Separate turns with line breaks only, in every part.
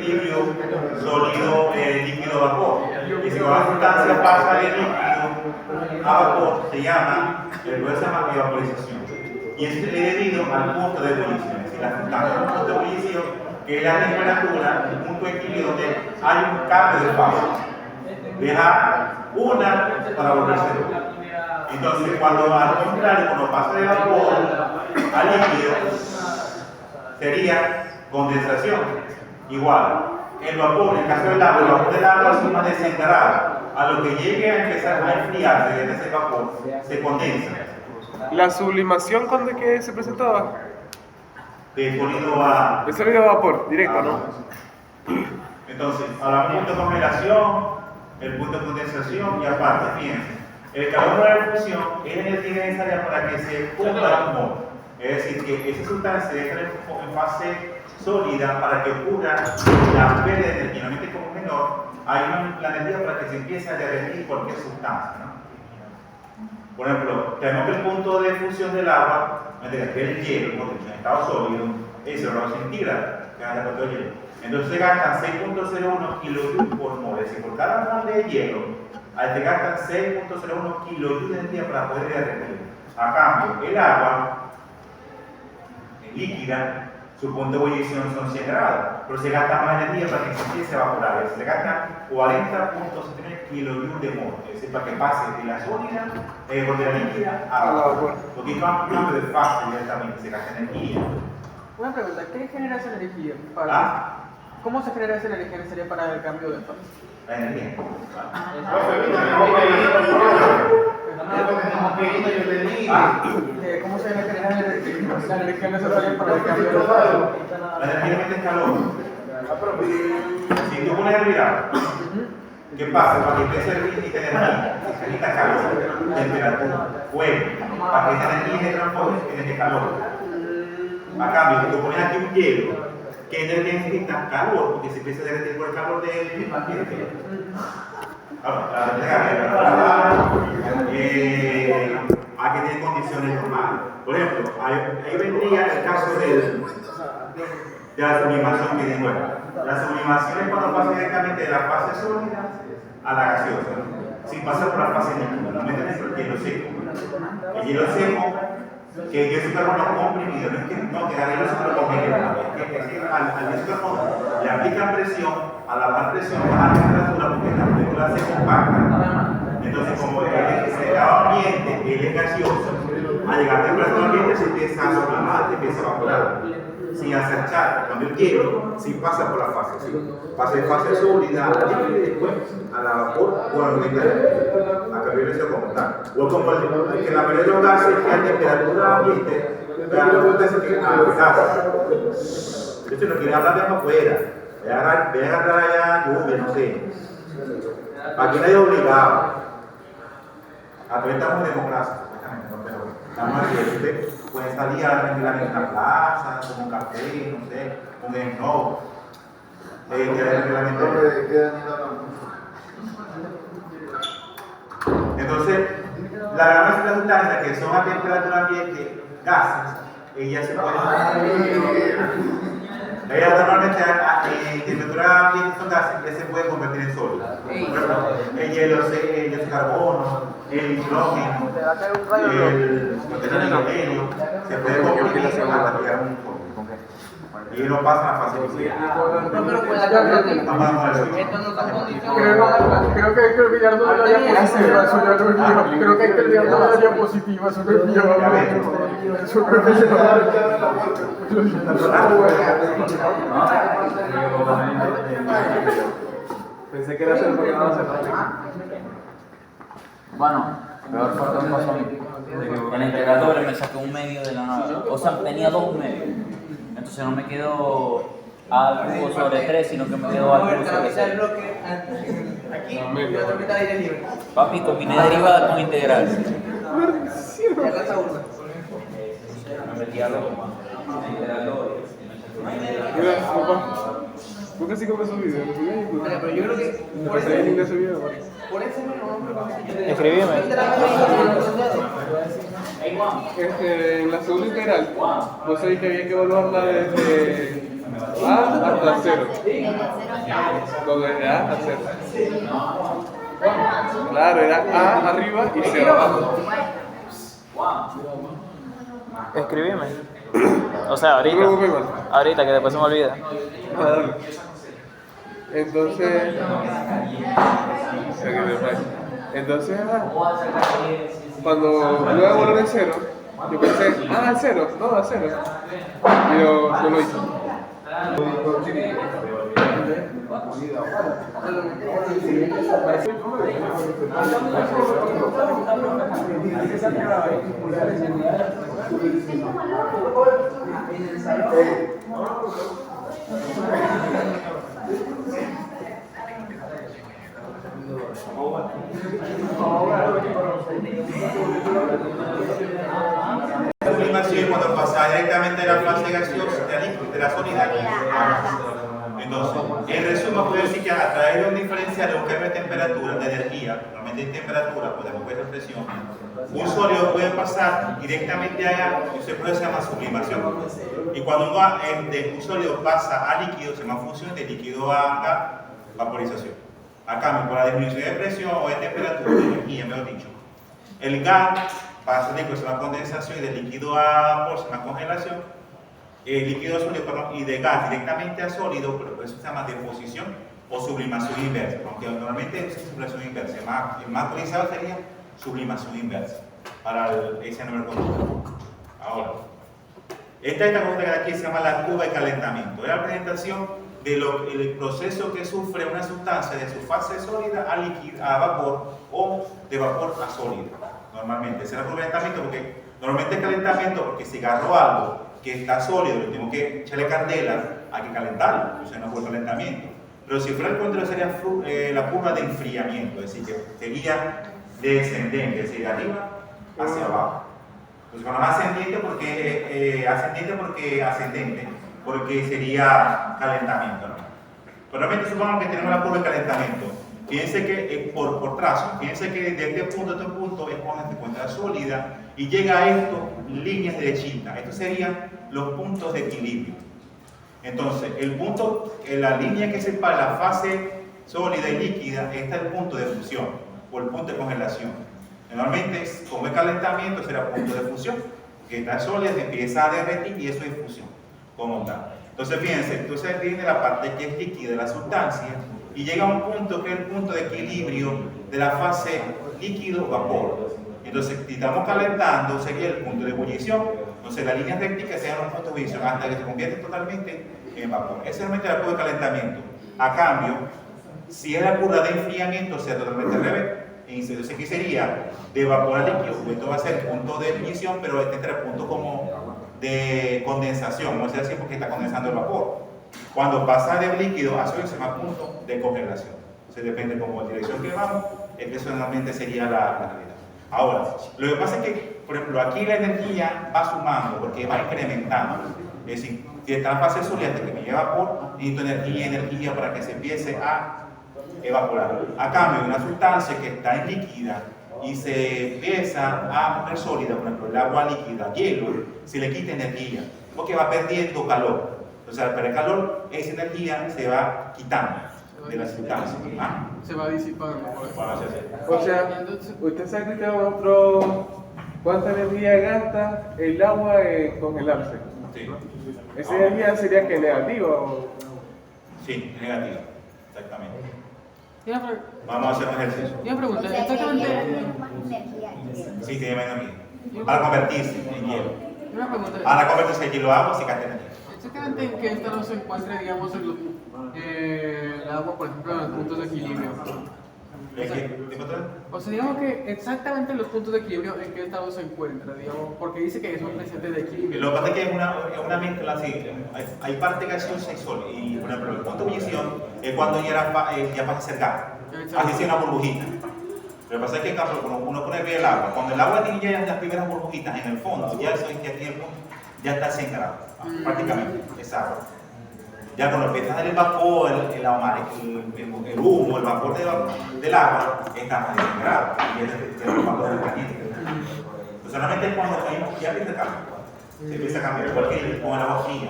equilibrio sólido, líquido, vapor. Y si una sustancia pasa de líquido a vapor, se llama evaporización. Y eso es debido al punto de ebullición. Es decir, la sustancia en un punto de ebullición, que es la temperatura, el punto de equilibrio donde hay un cambio de fase. Deja una para volverse otra. Entonces, cuando al contrario, cuando pasa de vapor a líquido, sería condensación. Igual, el vapor, en el caso del agua, el vapor del agua es una desenterrada. A lo que llegue a empezar a enfriarse de ese vapor, se condensa.
¿La sublimación cuándo es que se presentaba?
De sólido a...
De sólido a vapor, directo, ¿no?
Entonces, hablamos del punto de congelación, el punto de condensación y aparte, fíjense, el calor de la fusión es energía necesaria para que se funda un modo. Es decir, que esa sustancia debe estar en fase sólida para que ocurra la pérdida de energía. Normalmente como menor, hay la energía para que se empiece a derretir cualquier sustancia, ¿no? Por ejemplo, tenemos que el punto de fusión del agua, que es el hielo, en estado sólido, es 0 centígrados, que es el hielo. Entonces se gastan 6.01 kilojoules por mol, es decir, por cada mol de hielo, te gastan 6.01 kilojoules de energía para poder derretir. A cambio, el agua líquida, su punto de ebullición son 100 grados, pero se gasta más energía para que se empiece a evaporar. Se gastan 40.73 kilojoules de mol, es decir, para que pase de la sólida, de la líquida a la vapor. Porque es un cambio de fase directamente, se gasta energía.
Una pregunta, ¿qué genera esa energía? ¿Cómo se genera esa energía necesaria para el cambio de fase?
La energía.
¿Cómo se genera la energía necesaria para el cambio de fase?
La energía es calor. Si tú pones a hervir agua, ¿qué pasa? Para que empiece a hervir necesita energía, necesita calor, temperatura, fuego. Para que esa energía se transforme en calor. A cambio, si tú pones aquí un hielo, ¿qué energía necesita? Calor, porque se empieza a derretir por el calor del mismo ambiente. Hay que tener condiciones normales. Por ejemplo, ahí vendría el caso de la sublimación que digo. La sublimación es cuando pasa directamente de la fase sólida a la gaseosa, sin pasar por la fase líquida. No me entiendes el hielo seco. El hielo seco, que es un carbono comprimido, no es que el hielo se lo congela, es que al carbono le aplican presión, a la baja presión baja la temperatura porque la molécula se compacta. Entonces, como el estado ambiente él es gaseoso, al llegar a temperatura ambiente se empieza a sublimar, se empieza a evaporar, sin acercar. Cuando el hielo sí pasa por la fase, ¿sí? Pasa de fase sólida a líquida y después a la vapor o a la carbonación como tal. O como que la mayoría de los gases que a temperatura ambiente, la pregunta que gases. De hecho, no quiere hablar de más afuera. Voy a agarrar allá lluvia, no sé. Aquí nadie es obligado. Aquí estamos en democracia, pero estamos aquí, usted puede salir a tranquilamente en la plaza, con un café, no sé, un snow. Entonces, la gran mayoría de las sustancias que son a temperatura ambiente, gases, ellas se pueden. Ellas normalmente en temperatura ambiente son gases que se pueden convertir en sólidos. Por ejemplo, el hielo, el carbono, el hidrógeno, el helio, se puede convertir en sólidos. Y no pasa la fase líquida.
Creo que hay que olvidarnos de la diapositiva, eso ya lo olvidó. Creo que hay que olvidarnos de la diapositiva, eso lo olvidó. Eso lo olvidó.
Pensé que era hacer porque no se
Bueno, peor fue lo que pasó a mí. En la integradora me sacó un medio de la nada. O sea, tenía dos medios. Entonces no me quedó algo sobre 3, sino que me quedó algo sobre 6.
Aquí, y otra mitad de aire libre.
Papi, combiné derivada con integral.
Ya gasta uno.
Me metí a los
Mira, papá, ¿por qué así como su video?
Pero yo creo que por ese
Escribime.
En la segunda integral, vos sabés que había que evaluarla desde A hasta 0. Con el A a 0. Claro, era A arriba y 0 abajo.
Escribime. O sea,
No te preocupes, igual.
ahorita que después se me olvida.
Ah, dale. Entonces. Entonces, cuando yo voy a volver en 0, yo pensé, a 0, no, a 0. Y yo lo hice.
La sublimación cuando pasa directamente de la fase gaseosa de la sólida. Entonces, en resumen, puedo decir que a través de un diferencial de un cambio de temperatura, de energía, normalmente en temperatura, podemos ver la presión, un sólido puede pasar directamente allá, y ese proceso se llama sublimación. Y cuando de un sólido pasa a líquido, se llama fusión, de líquido a vaporización. A cambio, por la disminución de presión o de temperatura, de energía, mejor dicho. El gas pasa de se llama condensación y de líquido a vapor se llama congelación. El líquido a sólido, perdón, y de gas directamente a sólido, pero por eso se llama deposición o sublimación inversa. Aunque normalmente es sublimación inversa, el más utilizado sería sublimación inversa para ese número conductor. Ahora, esta conducta que aquí se llama la curva de calentamiento. Es la presentación del proceso que sufre una sustancia de su fase sólida a líquido, a vapor o de vapor a sólido. Normalmente, ese es el calentamiento porque normalmente es calentamiento porque si agarro algo que está sólido, le tengo que echarle candela, hay que calentarlo, entonces no fue calentamiento. Pero si fuera el contrario sería la curva de enfriamiento, es decir, que sería descendente, es decir, de arriba hacia abajo. Entonces, cuando más ascendente, porque sería calentamiento, ¿no? Pero realmente supongamos que tenemos la curva de calentamiento. Fíjense que por trazo, fíjense que de este punto a este punto es cuando se encuentra sólida y llega a esto líneas derechitas. Estos serían los puntos de equilibrio. Entonces, la línea que separa la fase sólida y líquida, está el punto de fusión o el punto de congelación. Normalmente, como es calentamiento, será punto de fusión, que está sólida, se empieza a derretir y eso es fusión, como tal. Entonces, fíjense, entonces viene la parte que es líquida de la sustancia y llega a un punto que es el punto de equilibrio de la fase líquido-vapor. Entonces, si estamos calentando, sería el punto de ebullición. Entonces, las líneas rectas serían los puntos de ebullición hasta que se convierte totalmente en vapor. Esa es realmente la curva de calentamiento. A cambio, si es la curva de enfriamiento, sea totalmente al revés. Entonces, ¿qué sería? De vapor a líquido. Esto va a ser el punto de ebullición, pero este tendrá punto como de condensación. No es así porque está condensando el vapor. Cuando pasa de líquido a sólido, se llama punto de congelación. Entonces, depende como la dirección que vamos, eso normalmente sería la realidad. Ahora, lo que pasa es que, por ejemplo, aquí la energía va sumando porque va incrementando. Es decir, si está en fase sólida que me lleva vapor, necesito energía para que se empiece a evaporar. A cambio, una sustancia que está en líquida y se empieza a poner sólida, por ejemplo, el agua líquida, hielo, se le quita energía porque va perdiendo calor. Entonces, al perder calor, esa energía se va quitando de la sustancia.
Se va disipando.
O sea, usted sabe que ¿cuánta energía gasta el agua en congelarse?
Sí.
¿Esa energía sería que negativa o...?
Sí, negativa, exactamente.
Una
Vamos a hacer un ejercicio.
pregunta, exactamente.
Sí, tiene menos energía. Para convertirse en hielo.
Una pregunta.
Para convertirse en hielo agua, sí gasta energía.
Exactamente en qué estado se encuentra, digamos, el agua, por ejemplo, en los puntos de equilibrio. O sea, digamos que exactamente los puntos de equilibrio en qué estado se encuentra, digamos, porque dice que es un presente de equilibrio.
Lo que pasa es que es una mezcla así. Hay parte gaseosa y sólida. Y por ejemplo, el punto de ebullición es cuando ya pasa a ser gas. Así es una burbujita. Lo que pasa es que cuando uno pone bien el agua, cuando el agua tiene ya las primeras burbujitas en el fondo, ya tiene el punto, ya está 100 grados, prácticamente, es agua. Ya cuando empieza a salir el vapor, el humo, el vapor del agua, está más de 100 grados. Y es el vapor del caliente. Pues solamente es cuando ya empieza el cambio. Se empieza a cambiar, igual que con el agua fría.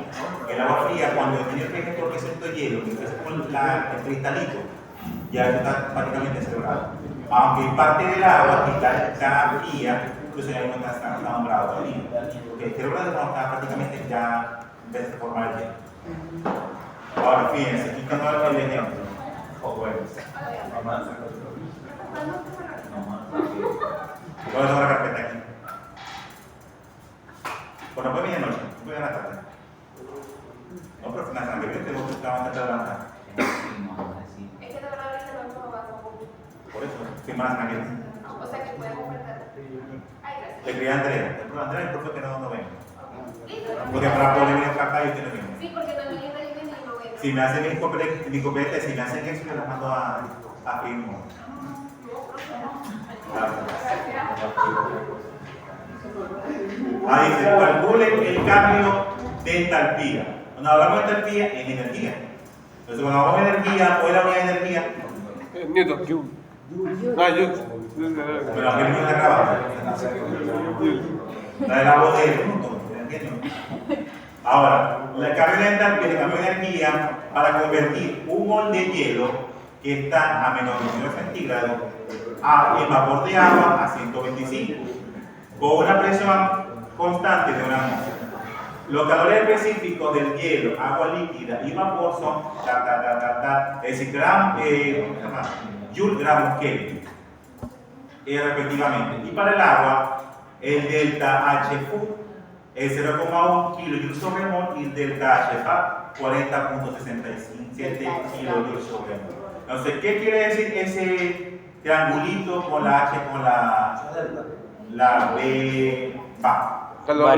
El agua fría, cuando tiene el efecto que es el hielo, que es como el cristalito, ya está prácticamente celebrado. Aunque parte del agua que está fría, incluso ya no está nombrado todavía. Porque el celebrado está prácticamente ya empieza a formar el hielo. Ahora, fíjense, aquí está el ejemplo. Bueno. Voy a tomar la carpeta aquí. Bueno, pues bien, noche, voy a la tarde. No, pero la sangre que tengo que estar bastante adelantada.
Es que de verdad ahorita no va a poco.
Por eso, firma la sangre.
O sea que podemos ofertar. Ay, gracias.
Le quería a Andrea. El Andrea es el profe que no ven.
Listo.
Porque para poder venir para acá y usted no viene.
Sí, porque también está lloviendo y no veo.
Si me hacen mi copete, si me hacen eso, yo las mando a firmo. Ahí dice, calculen el cambio de entalpía. Cuando hablamos de entalpía, es energía. Entonces, cuando hablamos de energía, ¿cuál es la unidad de energía?
Newton, Joule. Ah, Joule.
Pero aquí no está grabado. La de la voz de Newton, ¿entiendes? Ahora, el cambio de entalpía, el cambio de energía para convertir un mol de hielo que está a menos 29 centígrados en vapor de agua a 125 con una presión constante de una atmósfera. Los calores específicos del hielo, agua líquida y vapor son es decir, Joule, gramos Kelvin, respectivamente. Y para el agua, el delta HFU es 0,1 kJ sobre mol y el delta HFA 40,67 kJ sobre mol. Entonces, ¿qué quiere decir ese triangulito con la H con la B baja? Calor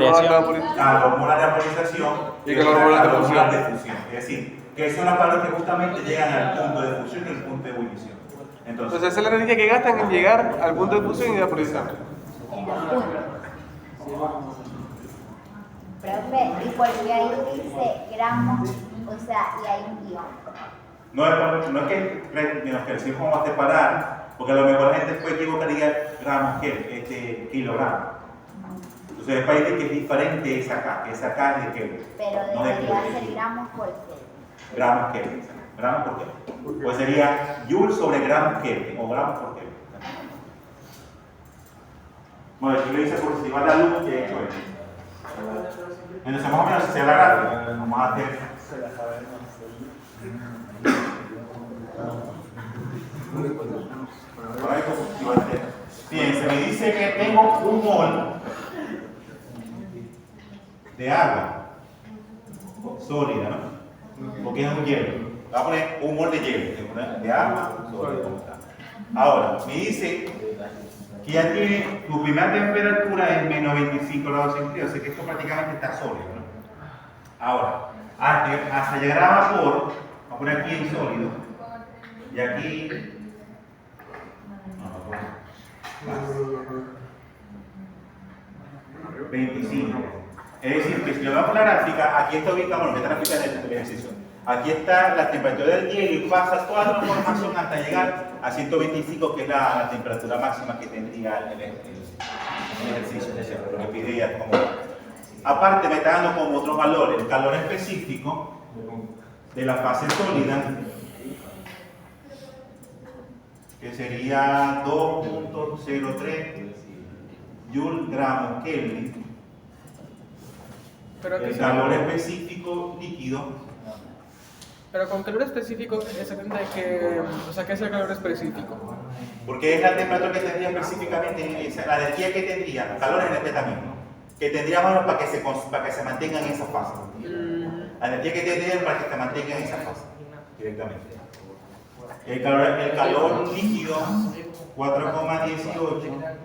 molar de vaporización
y calor molar de
fusión. Es decir, que son las palabras que justamente llegan al punto de fusión y al punto de ebullición.
Entonces, esa es la energía que gastan en llegar al punto de fusión y de vaporización.
Profe, ¿y por qué ahí dice gramos? O sea, y hay un guión.
No es que menos que decir cómo va a separar, porque a lo mejor la gente después equivocaría gramos que kilogramos. Entonces después dice que es diferente esa acá, que esa acá es de Kelvin.
Pero
no
debería ser gramos por Kelvin.
Gramos Kelvin, gramos por Kelvin. Pues sería Joule sobre gramos Kelvin o gramos por Kelvin. Bueno, aquí lo dice por si va la luz, que he hecho esto. Entonces más o menos si se la gráfica, vamos a hacer. Fíjense, me dice que tengo un mol de agua sólida, ¿no? Porque es un hielo. Voy a poner un mol de hielo, de agua sólida. Ahora, me dice que ya tiene, tu primera temperatura es menos 25 grados centígrados, así que esto prácticamente está sólido, ¿no? Ahora, hasta llegar a vapor, vamos a poner aquí en sólido, y aquí, más, 25. Es decir, que si lo vemos en la gráfica, aquí está ubicado, bueno, esta gráfica del ejercicio. Aquí está la temperatura del hielo y pasa toda la transformación hasta llegar a 125, que es la temperatura máxima que tendría el ejercicio, lo que pide ya como. Aparte, me está dando como otros valores, el calor específico de la fase sólida, que sería 2.03 Joule gramos Kelvin. El calor específico líquido.
Pero con calor específico, exactamente, o sea, ¿qué es el calor específico?
Porque es la temperatura que tendría específicamente, la energía que tendría, calor en este también, ¿no? Que tendría más para que se mantenga en esa fase. La energía que tendría para que se mantenga en esa fase, directamente. El calor líquido, 4,18.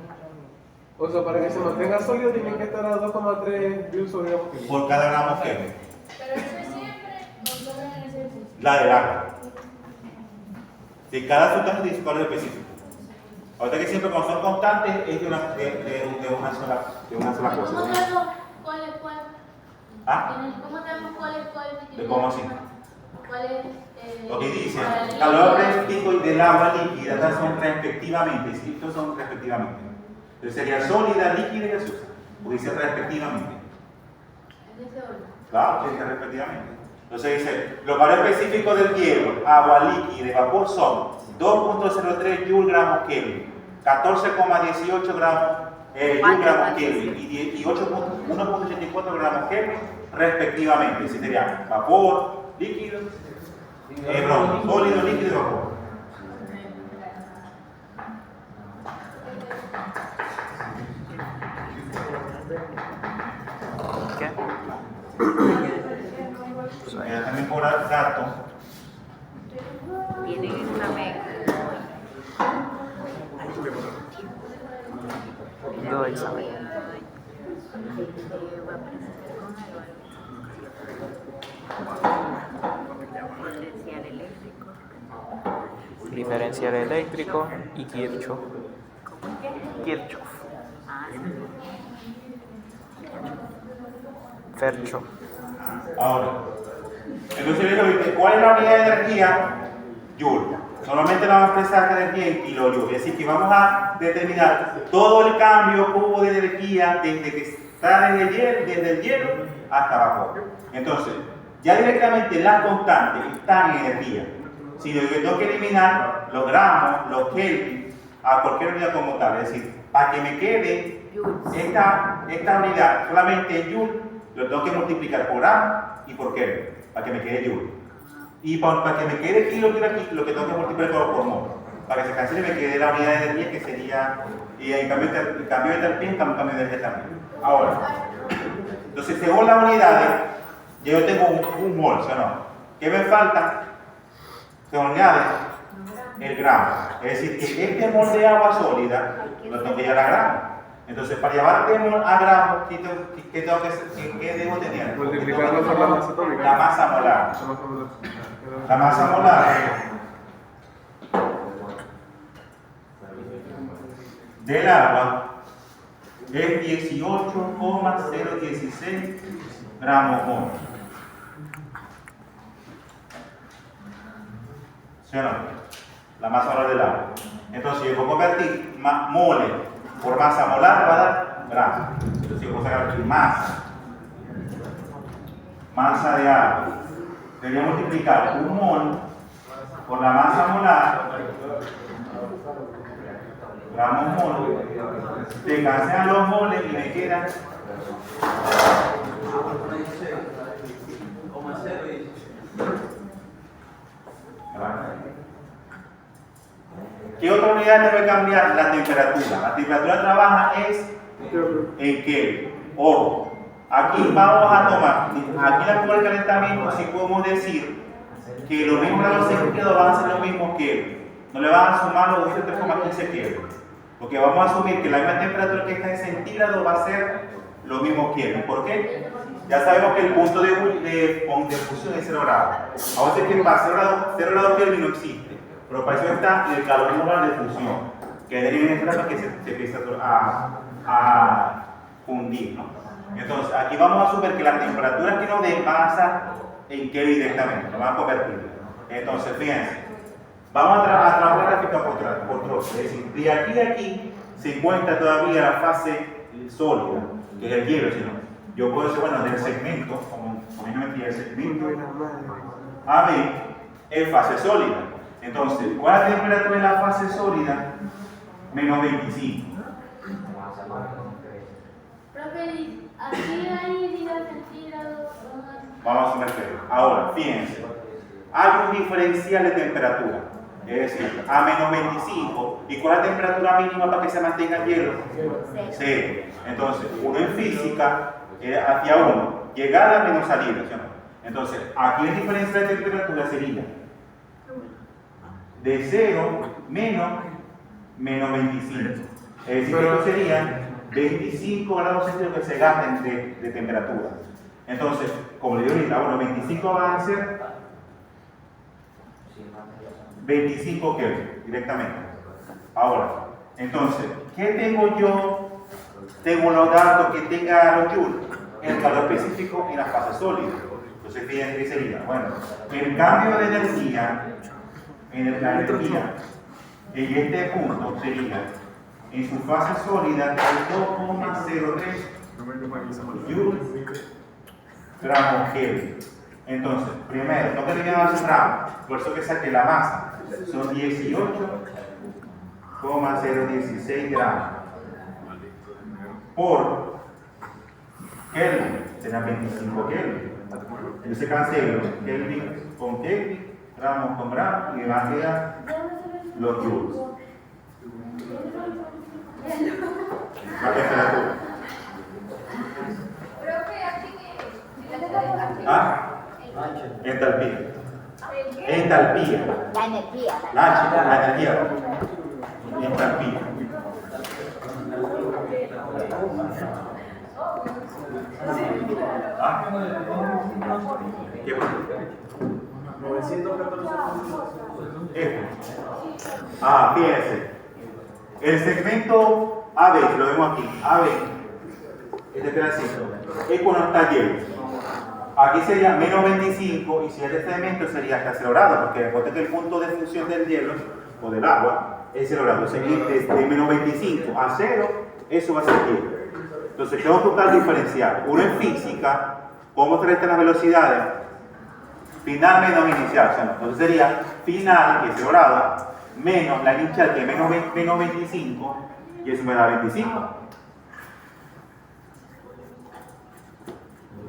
O sea, para que se mantenga sólido tienen que estar a 2,3 joules sobre gramo Kelvin.
Por cada gramo Kelvin.
Pero eso es siempre o solo en ese ejercicio.
La del agua. De cada sustancia tiene su calor específico. Ahorita que siempre cuando son constantes es de una sola cosa.
¿Cómo sabemos cuál es cuál?
¿Ah?
¿Cómo sabemos cuál es cuál?
¿De cómo así?
¿Cuál es?
Lo que dice, calor específico y del agua líquida, estas son respectivamente, ¿sí? Estos son respectivamente. Entonces sería sólida, líquida y gaseosa, porque dice respectivamente. Claro, sí, respectivamente. Entonces dice, los valores específicos del hielo, agua líquida y vapor son 2.03 Joule gramos Kelvin, 14,18 gramos Joule gramos Kelvin y 1.84 gramos Kelvin respectivamente. Así sería vapor, líquido, sólido, líquido y vapor.
¿Qué?
También por dato.
Tienen una mega.
Dos exámenes.
Diferencial eléctrico.
Diferencial eléctrico y Kirchhoff. Kirchhoff. Fercho.
Ahora, entonces le digo, ¿cuál es la unidad de energía? Joule. Normalmente la vamos a expresar la energía en kilojoules. Es decir, que vamos a determinar todo el cambio cubo de energía desde que está desde el hielo hasta vapor. Entonces, ya directamente las constantes están en energía. Si yo tengo que eliminar los gramos, los kelvin, a cualquier unidad como tal. Es decir, para que me quede esta unidad solamente en joule, lo tengo que multiplicar por gramo y por kelvin, para que me quede joule. Y para que me quede kilo aquí, lo que tengo que multiplicar por mol. Para que se cancele me quede la unidad de energía que sería, y en cambio de entalpía, en cambio de energía también. Ahora, entonces según las unidades, yo tengo un mol, ¿sí o no? ¿Qué me falta? Según unidades, el gramo. Es decir, que este mol de agua sólida lo tengo que llevar a gramo. Entonces, para llevar de mol a gramo, ¿qué debo tener?
Multiplicarlo por la masa atómica.
La masa molar. La masa molar del agua es 18,016 gramos mol. ¿Sí o no? La masa molar del agua. Entonces, yo puedo convertir moles por masa molar, va a dar gramos. Entonces, yo puedo sacar aquí masa de agua. Debería multiplicar un mol por la masa molar, gramos mol, se cancelan los moles y me quedan ¿qué otra unidad debe cambiar? La temperatura. La temperatura trabaja es en Kelvin. Ojo, aquí vamos a tomar, aquí la curva del calentamiento, si podemos decir que los mismos grados centígrados van a ser los mismos Kelvin. No le van a sumar los 3,15 Kelvin. Porque vamos a asumir que la misma temperatura que está en centígrados va a ser los mismos Kelvin. ¿Por qué? Ya sabemos que el punto de fusión es 0 grados. Vamos a decir que para 0 grados Kelvin no existe. Pero para eso está el calor molar de fusión, que deriva en esta que se empieza a fundir, ¿no? Entonces, aquí vamos a asumir que las temperaturas que nos den van a estar en Kelvin directamente, nos van a convertir. Entonces, fíjense, vamos a trabajar la gráfica por trozos. Es decir, de aquí a aquí se encuentra todavía la fase sólida, que es el hielo, sino yo puedo decir, bueno, del segmento, como yo metí el segmento AB, es fase sólida. Entonces, ¿cuál es la temperatura de la fase sólida? Menos 25.
Profe, aquí hay días centígrados.
Vamos a sumergir. Ahora, fíjense, hay un diferencial de temperatura. Es decir, a menos 25. ¿Y cuál es la temperatura mínima para que se mantenga el hielo? 0. Entonces, uno en física, hacia 1, llegada menos salida, ¿sí o no? Entonces, aquí el diferencial de temperatura sería de 0 menos 25. Es decir, que esto serían 25 grados centígrados que se gastan de temperatura. Entonces, como le digo ahorita, bueno, 25 van a ser 25 Kelvin directamente. Ahora, entonces, ¿qué tengo yo? Tengo los datos que tenga los joules, el calor específico en la fase sólida. Entonces, fíjense que sería, bueno, el cambio de energía en la energía en este punto sería en su fase sólida 2,03 joules gramos Kelvin. Entonces, primero, tengo que eliminar los gramos, por eso que saqué la masa. Son 18,016 gramos por Kelvin, serán 25 Kelvin. Yo se cancelo Kelvin con Kelvin, gramos con gramos, y me van a quedar los joules. La temperatura. ¿Ah? Entalpía. Entalpía.
La energía.
La energía. Entalpía. ¿Ah? ¿Qué pasa? 914. Fíjense. El segmento AB, lo vemos aquí, AB, este pedacito, es cuando está lleno. Aquí sería menos 25 y si este segmento sería hasta 0 grados, porque recuerden que el punto de fusión del hielo o del agua es 0 grados. Entonces, de menos 25 a 0, eso va a ser hielo. Entonces, tengo que buscar diferenciar. Uno en física, cómo traer las velocidades, final menos inicial. O sea, entonces sería final, que es 0 grados, menos la inicial, que es menos 25, y eso me da 25.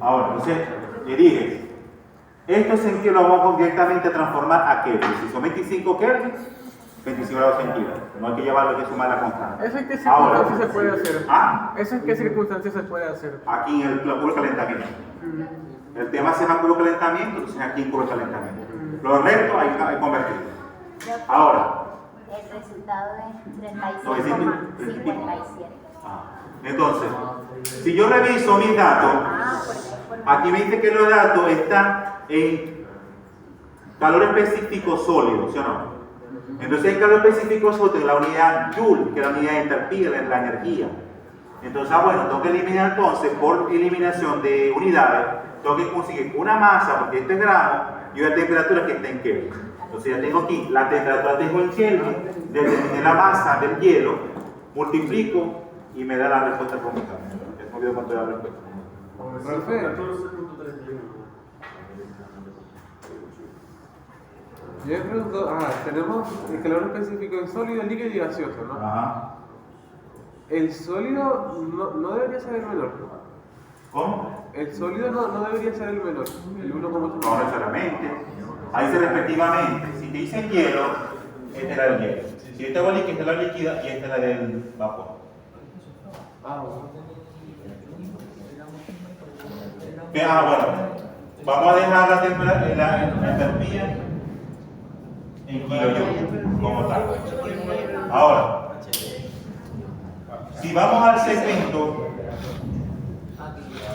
Ahora, entonces, le dije, esto que lo vamos directamente a transformar a Kelvin. Si son 25 Kelvin, 25 grados centígrados. No hay que llevarlo que sumar la constante.
¿Eso en qué
Ahora,
circunstancias se puede hacer?
¿ah?
¿Eso en qué circunstancias se puede hacer?
Aquí en el puro calentamiento. El tema se llama puro calentamiento, entonces aquí en puro calentamiento. Los restos hay que convertirlo. Ahora,
El resultado es
957.
36,57.
Entonces, si yo reviso mis datos, aquí me dice que los datos están en calor específico sólido, ¿sí o no? Entonces, en calor específico sólido, la unidad Joule, que es la unidad de entalpía, la energía. Entonces, bueno, tengo que eliminar entonces, por eliminación de unidades, tengo que conseguir una masa, porque esto es gramo, y una temperatura que está en Kelvin. Entonces, ya tengo aquí, la temperatura tengo en Kelvin, determiné la masa del hielo, multiplico y me da la respuesta cómica. Es me olvidó cuánto era la respuesta.
Yo me pregunto, tenemos el calor específico en sólido, líquido y gaseoso, ¿no?
Ajá.
El sólido no debería ser el menor.
¿Cómo?
El sólido no debería ser el menor, el 1,8.
No necesariamente. Ahí dice respectivamente. Si te dicen hielo, este era el hielo. Si este agua líquida, esta es la líquida y esta es la del vapor. Bueno. Vamos a dejar la temperatura, la entalpía en kilojoules como tal. Ahora, si vamos al segmento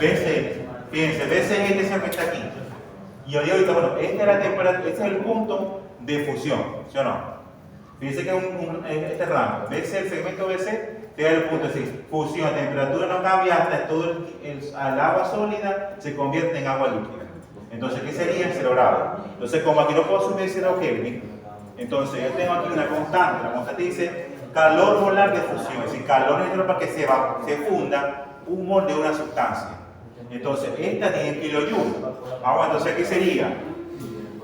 BC, fíjense, BC es este segmento aquí. Y ahorita, bueno, esta es la temperatura, este es el punto de fusión, ¿sí o no? Fíjense que este rango, BC, el segmento BC, es el punto de fusión, la temperatura no cambia hasta todo el agua sólida se convierte en agua líquida. Entonces, ¿qué sería? 0 grados. Entonces, como aquí no puedo subir 0 Kelvin, entonces yo tengo aquí una constante. La constante dice calor molar de fusión, es decir, calor necesario para que se funda un mol de una sustancia. Entonces, esta tiene kilojoules. Ahora, entonces, ¿qué sería?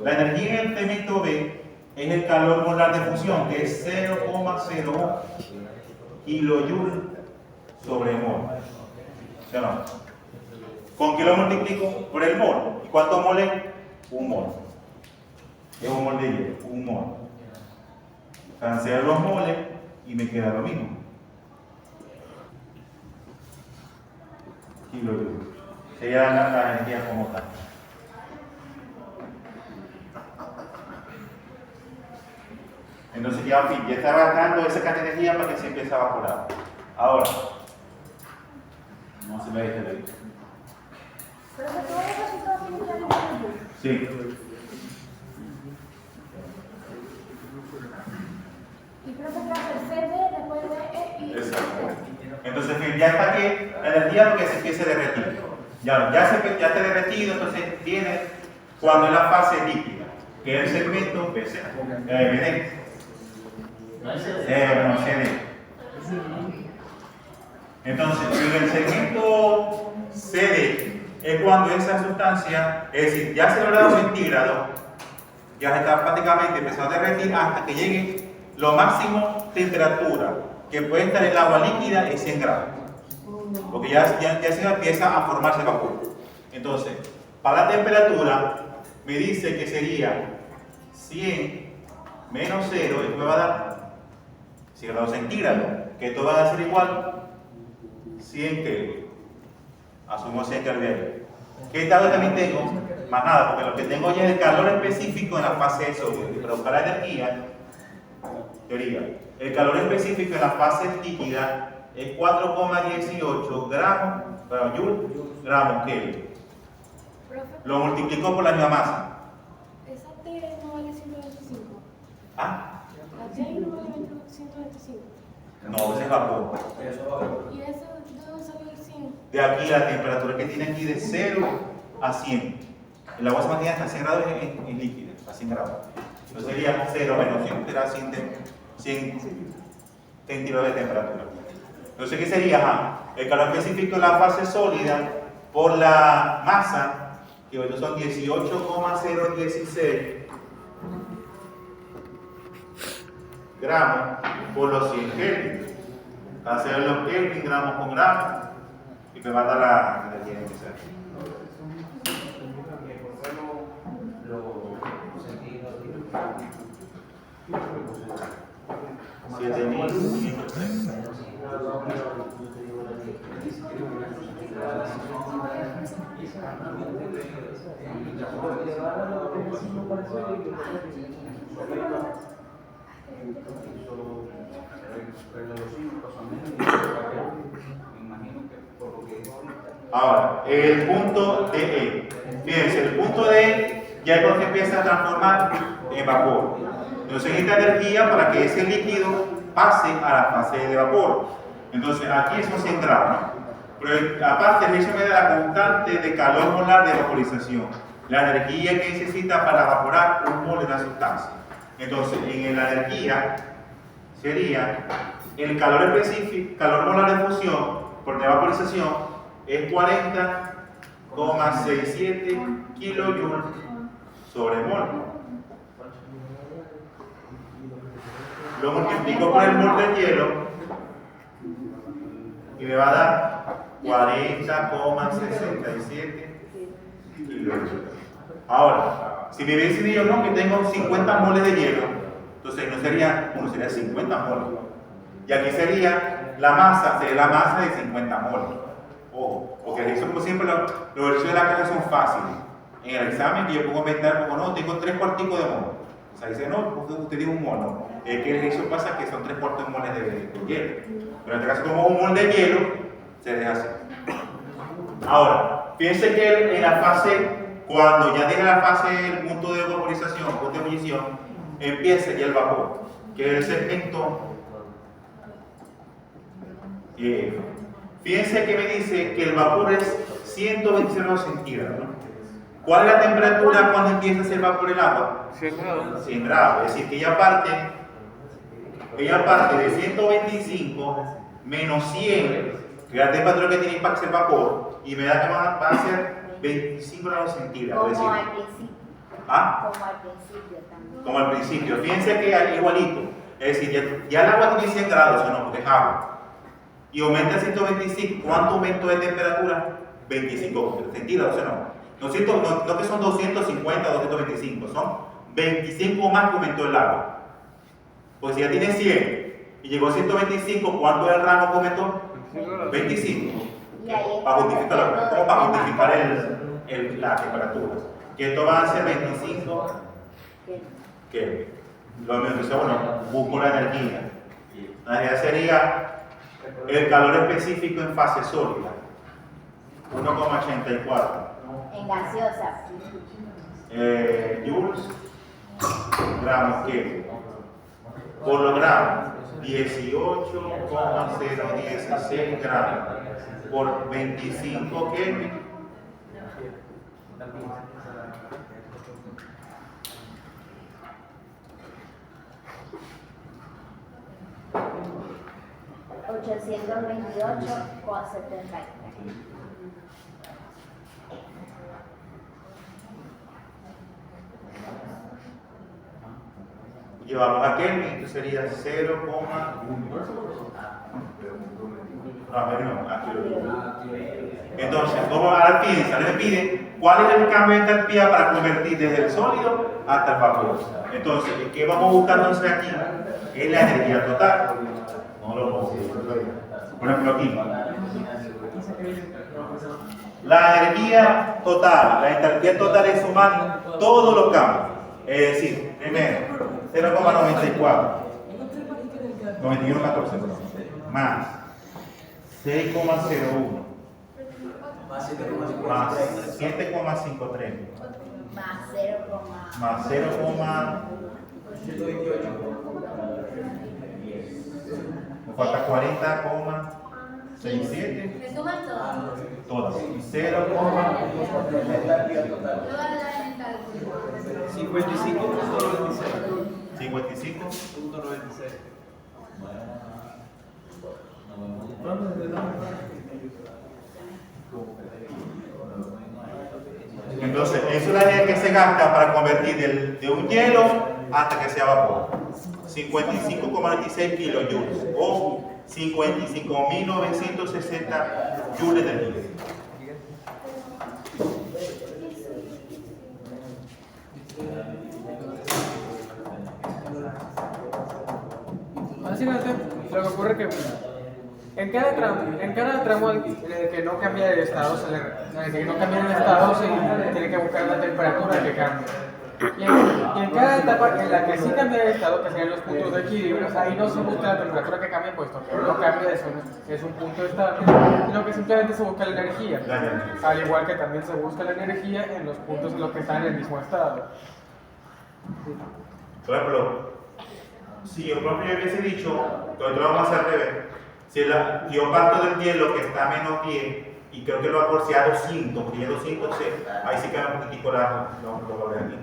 La energía en el segmento B es el calor molar de fusión, que es 0,01 kilojoules sobre mol. ¿Sí o no? ¿Con qué lo multiplico? Por el mol. ¿Y cuántos moles? Un mol. Es un mol de hielo, un mol. Cancelo los moles y me queda lo mismo. Kilojoules. Sería la energía como tal. Entonces ya está gastando esa cantidad de energía para que se empiece a evaporar. Ahora, no se me deje de ir.
Pero que todo eso sí todo tiene que ver con el
Sí.
y creo que tras el CD, después de E y
Exacto. Entonces, ya está aquí la energía porque se empieza a derretir. Ya está derretido, entonces viene cuando es la fase líquida, que es el segmento BC. BD. No, CD. Entonces, en el segmento CD, es cuando esa sustancia, es decir, ya se logra a centígrados, ya está prácticamente empezando a derretir hasta que llegue lo máximo temperatura que puede estar el agua líquida es 100 grados. Porque ya se empieza a formarse vapor. Entonces, para la temperatura, me dice que sería 100 menos 0, esto me va a dar 100 grados centígrados, que esto va a ser igual 100 Kelvin. Asumo 100 Kelvin. ¿Qué estado también tengo? Más nada, porque lo que tengo ya es el calor específico en la fase sólida. Para buscar la energía, teoría, el calor específico en la fase líquida es 4,18 gramos, gramos Kelvin. Lo multiplico por la misma masa.
Esa T no vale 125.
¿Ah?
La T no vale 125.
No, ese es vapor.
¿Y eso de dónde salió el 100?
De aquí la temperatura que tiene aquí de 0 a 100. El agua se mantiene hasta 100 grados en líquido, a 100 grados. Entonces sería 0 menos 100, será 100 centígrados de temperatura. Entonces, ¿qué sería? El calor específico de la fase sólida por la masa, que hoy son 18,016 gramos por los 100 Kelvin. Hacer los Kelvin gramos con gramos y me va a dar la energía necesaria. Ahora, el punto de E. Fíjense, el punto de E ya es cuando se empieza a transformar en vapor. Entonces necesita energía para que ese líquido pase a la fase de vapor. Entonces aquí son 100 grados, ¿no? Pero aparte eso me da la constante de calor molar de vaporización, la energía que necesita para evaporar un mol de una sustancia. Entonces en la energía sería el calor específico, calor molar de fusión por de vaporización es 40,67 kilojoules sobre mol. Lo multiplico por el mol del hielo y me va a dar 40,67 kilojoules. Ahora, si me hubiesen dicho no, que tengo 50 moles de hielo, entonces no sería 1, sería 50 moles. Y aquí sería la masa de 50 moles. Ojo, porque eso como siempre los ejercicios de la clase son fáciles. En el examen que yo puedo inventar como no, tengo 3 cuarticos de mol. O sea, dice no, porque usted dijo un mol, no. Es que el ejercicio pasa que son 3 cuartos de moles de hielo. Pero en este caso como un mol de hielo, se deja así. Ahora, fíjense que en la fase, cuando ya deja la fase del punto de vaporización, punto de ebullición, empieza ya el vapor, que es el segmento. Fíjense que me dice que el vapor es 126 grados centígrados, ¿no? ¿Cuál es la temperatura cuando empieza a ser vapor el agua?
100 grados.
100 grados, es decir, que ella parte de 125 menos 100, que es la temperatura que tiene para ser vapor, y me da que va a ser 25 grados centígrados.
Como
es decir,
al principio.
¿ah?
Como al principio también.
Como al principio. Fíjense que es igualito. Es decir, ya el agua tiene 100 grados, ¿o no? Porque es agua. Y aumenta a 125. ¿Cuánto aumento de temperatura? 25 centígrados, ¿o no? No que son 250 o 225, son 25 más que aumentó el agua. Pues si ya tiene 100 y llegó a 125, ¿cuánto es el rango que aumentó? 25.
Y ahí
Para justificar, como para justificar la temperatura. Que esto va a ser 25. ¿Qué? Lo mismo, bueno, busco la energía. La energía sería el calor específico en fase sólida. 1,84.
En gaseosa.
Joules, gramos Kelvin. Por los gramos, 18,016 gramos por 25 Kelvin. $828,73. llevamos a Kelvin, esto sería 0, aquí lo digo. Entonces, como ahora me pide cuál es el cambio de entalpía para convertir desde el sólido hasta el vapor. Entonces, ¿qué vamos buscando entonces aquí? Es la energía total. No lo puedo decir. Por ejemplo, aquí. La energía total, la entalpía total es sumar todos los cambios. Es decir, primero, 0,94, 91,14, más 6,01, más 7,53,
Más 0,
más 0, me falta 40,67,
Me suman todas.
todas, y 0,
Todas las entalpías.
55. Entonces, eso es la energía que se gasta para convertir de un hielo hasta que sea vapor. 55,96 kilojoules o 55.960 joules de energía.
Básicamente, lo que ocurre es que en cada tramo en el que no cambia de estado, se tiene que buscar la temperatura que cambia. Y en cada etapa en la que sí cambia de estado, que serían los puntos de equilibrio, ahí no se busca la temperatura que cambia, puesto que no cambia, es un punto estable, sino que simplemente se busca la energía. Al igual que también se busca la energía en los puntos en los que están en el mismo estado.
Por ejemplo, si yo hubiese dicho, nosotros vamos a hacer al revés. Si yo parto del hielo que está a menos 10 y creo que lo vapor sea 200, porque ya 200 ahí sí cambia un poquitico los valores aquí.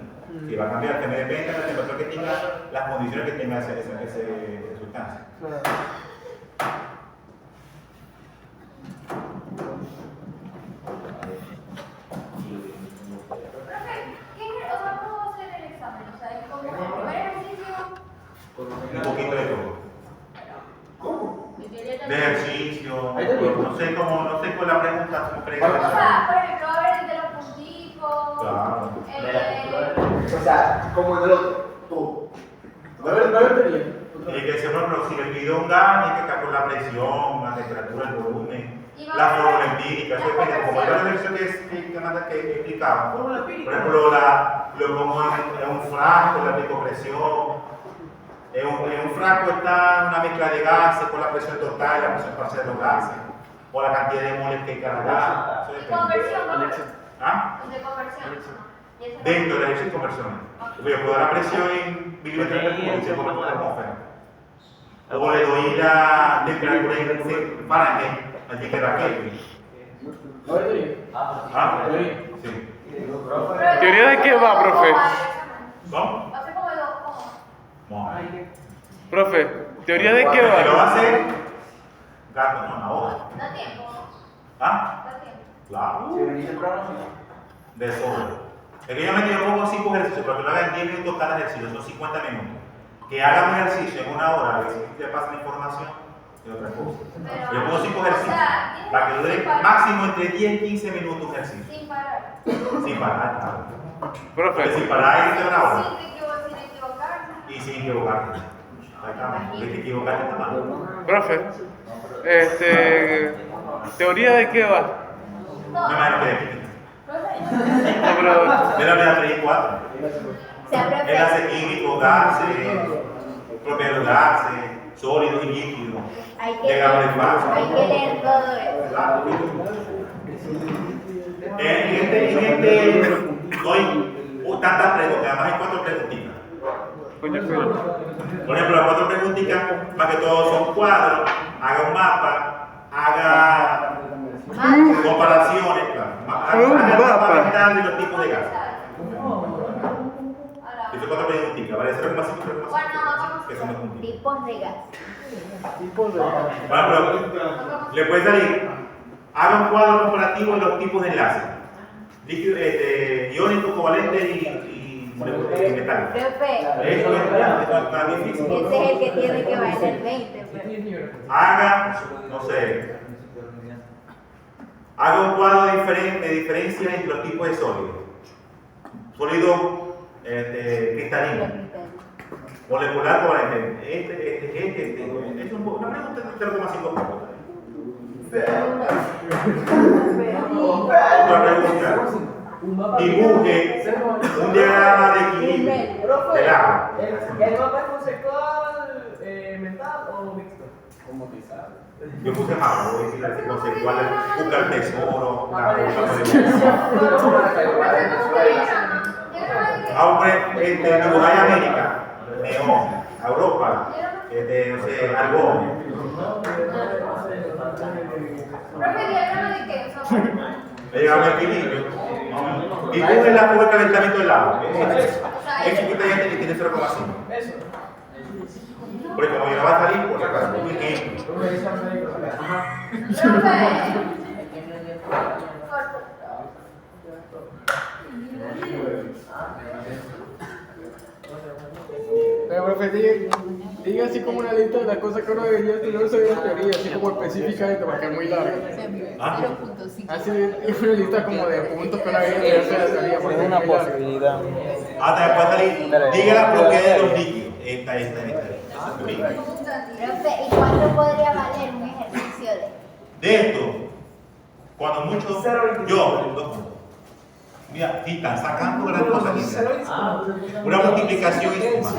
Y va a cambiar, que me depende de la temperatura que tenga, las condiciones que tenga esa sustancia.
¿Cómo hacer el examen? O sea, es como el primer ejercicio.
Un poquito de todo. De ejercicio, no sé cuál es la pregunta, cómo creen que
O sea, por ejemplo, a ver, de los punticos.
Claro.
O sea, como en el otro, tú. No entendí.
Y que se por ejemplo, si le pido un gas, hay que calcular la presión, la temperatura, el volumen, la fórmula empírica, eso depende, como el ejercicio que he explicado. Por ejemplo, lo pongo en un frasco, la aplico presión. En un frasco está una mezcla de gases con la presión total y la presión parcial de los gases, o la cantidad de moles que hay cada gas.
Y conversión, ¿no?
¿Ah?
De conversión. Y eso-
Dentro de la ejercicio de conversión. Yo puedo dar la presión en milímetros de mercurio y se pone por la atmósfera. O le doy la temperatura en Fahrenheit, allí que era Kelvin. ¿Ah? Sí.
¿Teoría de qué va, profe?
¿Cómo?
Va a ser como de 2 comas.
No.
Profe, ¿teoría de qué
Lo va a
va?
hacer gato, no, una hora.
Da tiempo.
¿Ah?
Da tiempo.
Claro. De sobra. Es que yo pongo 5 ejercicios, pero que lo hagan 10 minutos cada ejercicio, son 50 minutos. Que hagan un ejercicio en una hora, que si te pasan información, es otra cosa. Yo pongo 5 ejercicios, para que dure máximo entre 10 y 15 minutos un ejercicio.
Sin parar.
Sin parar, claro. Porque
Profe,
sin parar es de una hora.
Sin equivocarse.
Y sin equivocarte. Ahí está, porque te equivocarte está mal.
profe, ¿teoría de qué va?
Me imagino que de química.
No, pero,
De la unidad 3 y 4.
sea, profe,
Enlaces químicos, gases, propiedades de los gases, sólidos y líquidos.
hay que
Llegamos al espacio.
leer todo eso.
Claro. En este doy tantas preguntas, además hay 4 preguntitas.
coño, pero,
Por ejemplo, las 4 preguntitas, más que todo son cuadros, haga un mapa, haga comparaciones, claro. Haga un mapa mental de los tipos de gases. Esas 4 preguntitas, ¿vale? 0,5, 0,5, que son los puntitos.
Tipos de gas.
Bueno, pero le puede salir, haga un cuadro comparativo de los tipos de enlaces. Líquido, iónico, covalente y metálica.
Profe,
Eso es tan difícil.
ese es el que tiene que valer 20. Profe.
Haga, no sé, haga un cuadro de diferencia entre los tipos de sólidos. Sólido cristalino, molecular covalente. Es una pregunta de 0,5 puntos. Otra pregunta. Dibuje un diagrama de equilibrio del agua.
¿El mapa es conceptual, mental o mixto?
¿Cómo que sabe?
Yo puse mapa, voy a decir así conceptual, busca el tesoro, dibujar América, neón, Europa, no sé, algo.
Profe, ¿diagrama de qué? O sea,
Le llegamos al equilibrio. Dibuje la curva de calentamiento del agua. Es chiquita y tiene 0,5.
Eso.
Porque como ya no va a salir, por si acaso, un ejemplo.
Pero, profe, diga así como una lista de las cosas que uno debería estudiar en teoría, así como específicamente, porque es muy larga. Así, es una lista como de puntos que uno debería estudiar en teoría, porque es
una
muy larga.
posibilidad.
Hasta después salir, diga la propiedad de los líquidos. Esta.
Profe, ¿y cuánto podría valer un ejercicio de?
De esto, cuando mucho, yo, 2 puntos. Mira, si están sacando gran cosa aquí. Una multiplicación y suma.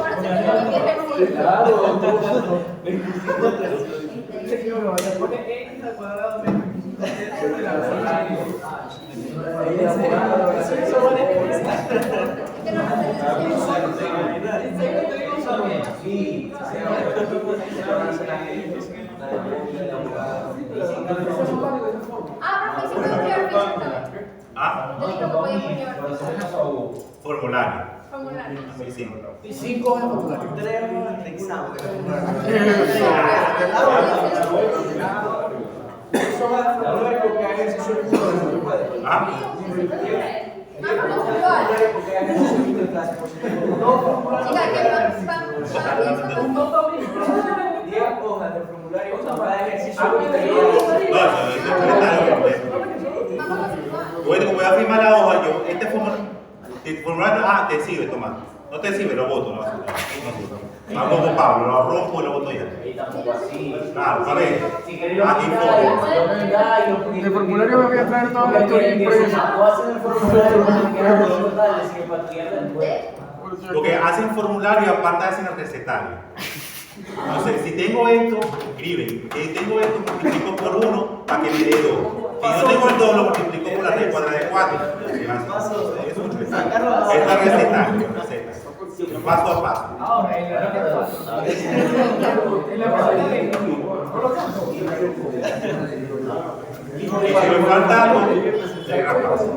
Formulario. Sí, sí.
Y 5 es formulario. 3 es examen. Eso va a porque hay ejercicio de hojas de formulario para ejercicio
Bueno, voy a firmar la hoja yo. Este formulario, te sirve, toma. No te sirve, lo voto. No sirve. Vamos con Pablo, lo rompo y lo voto ya. Claro, a ver. Aquí informe.
el formulario me voy a traer todas las teorías impresas.
Lo que hacen formulario y aparte hacen el recetario. Entonces, si tengo esto, escriben. Si tengo esto, multiplico por 1 para que me dé 2. Si no tengo el 2, lo multiplico por la raíz cuadrada de 4. Es mucho recetario. Es la recetario, receta. Paso a paso. Y si me falta algo, se paso.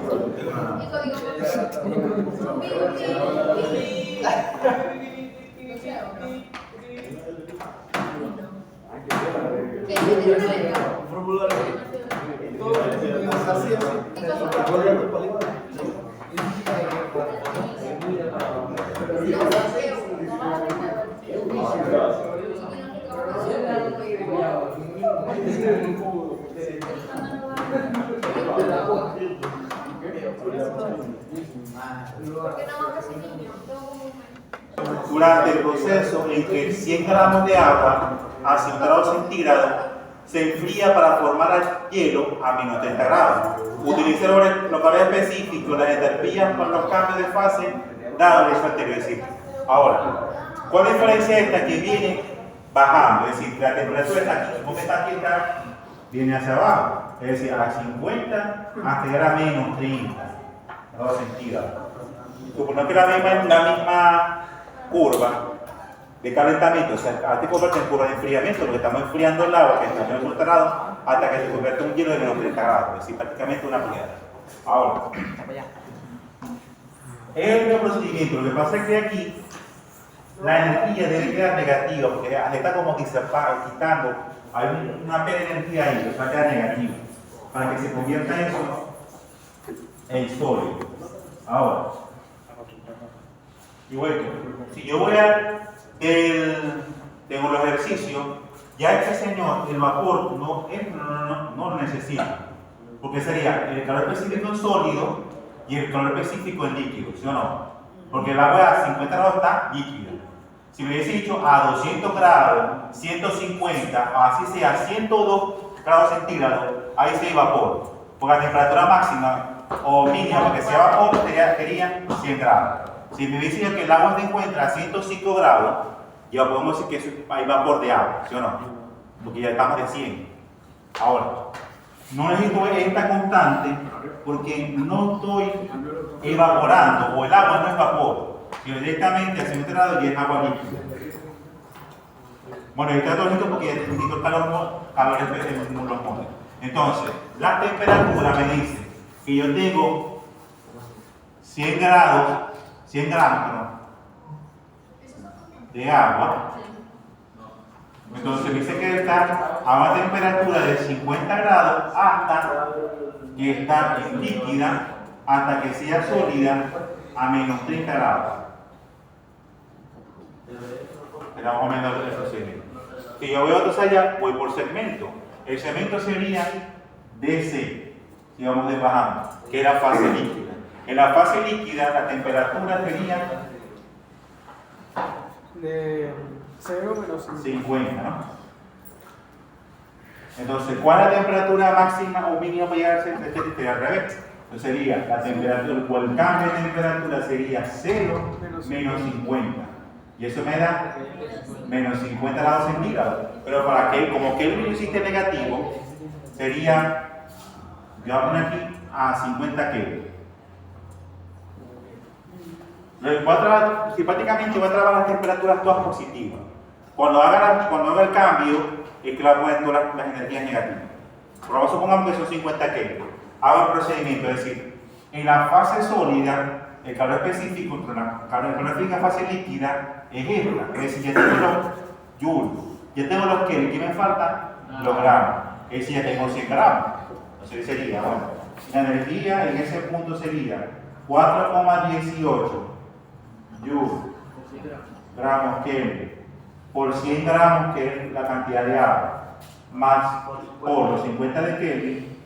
Durante el proceso, entre 100 gramos de agua a 100 grados centígrados se enfría para formar hielo a menos 30 grados. Utilice los valores específicos, las entalpías con los cambios de fase dado el hecho anterior. Es decir, ahora, ¿cuál es la diferencia esta? Que viene bajando, es decir, la temperatura está aquí, como está aquí, viene hacia abajo, es decir, a 50 hasta llegar a menos 30 grados centígrados. Suponemos que la misma curva de calentamiento, o sea, antes de convertir en curva de enfriamiento, porque estamos enfriando el agua que está en menos grados hasta que se convierte en un hielo de menos 30 grados, es decir, prácticamente una piedra. Ahora, es el mismo procedimiento, lo que pasa es que aquí la energía debe quedar negativa, porque está como quitando, hay una pena de energía ahí, o sea, queda negativa, para que se convierta eso en sólido. Ahora, Y bueno, si yo voy tengo los ejercicios, ya este señor, el vapor, no lo necesita. Porque sería el calor específico en sólido y el calor específico en líquido, ¿sí o no? Porque el agua a 50 grados está líquida. Si me hubiese dicho a 200 grados, 150, así sea 102 grados centígrados, ahí sí hay vapor. Porque la temperatura máxima o mínima para que sea vapor sería 100 grados. Si me hubiese dicho que el agua se encuentra a 105 grados, ya podemos decir que hay vapor de agua, ¿sí o no? Porque ya estamos de 100. Ahora, no necesito esta constante porque no estoy evaporando, o el agua no es vapor, sino directamente a 50 grados y es agua líquida. Bueno, está todo esto porque necesito el calor en los moles. Entonces, la temperatura me dice que yo tengo 100 gramos de agua. Entonces dice que está a una temperatura de 50 grados hasta que está líquida, hasta que sea sólida a menos 30 grados. Era más o menos el procedimiento. Si yo veo entonces allá, voy por segmento. El segmento sería DC, si vamos desbajando, que es la fase líquida. En la fase líquida la temperatura sería
De 0 menos
50, ¿no? Entonces, ¿cuál es la temperatura máxima o mínima para llegar a ser al revés? Entonces sería la temperatura, o el cambio de temperatura sería 0 menos 50. Y eso me da menos 50 grados centígrados. Pero para que, como que el existe negativo, sería, yo voy a poner aquí a 50 Kelvin. Simpáticamente voy a trabajar las temperaturas todas positivas. Cuando haga el cambio, es que va a poner todas las energías negativas. Por lo supongamos que son 50 Kelvin. Hago el procedimiento, es decir, en la fase sólida, el calor específico entre la calor en la fase líquida es esta. Es decir, ya tengo los joules, ya tengo los Kelvin, ¿qué me falta? Los gramos. Es decir, ya tengo 100 gramos. Entonces sería, bueno, la energía en ese punto sería 4,18 joules, gramos Kelvin, por 100 gramos, que es la cantidad de agua, más por los 50 de Kelvin,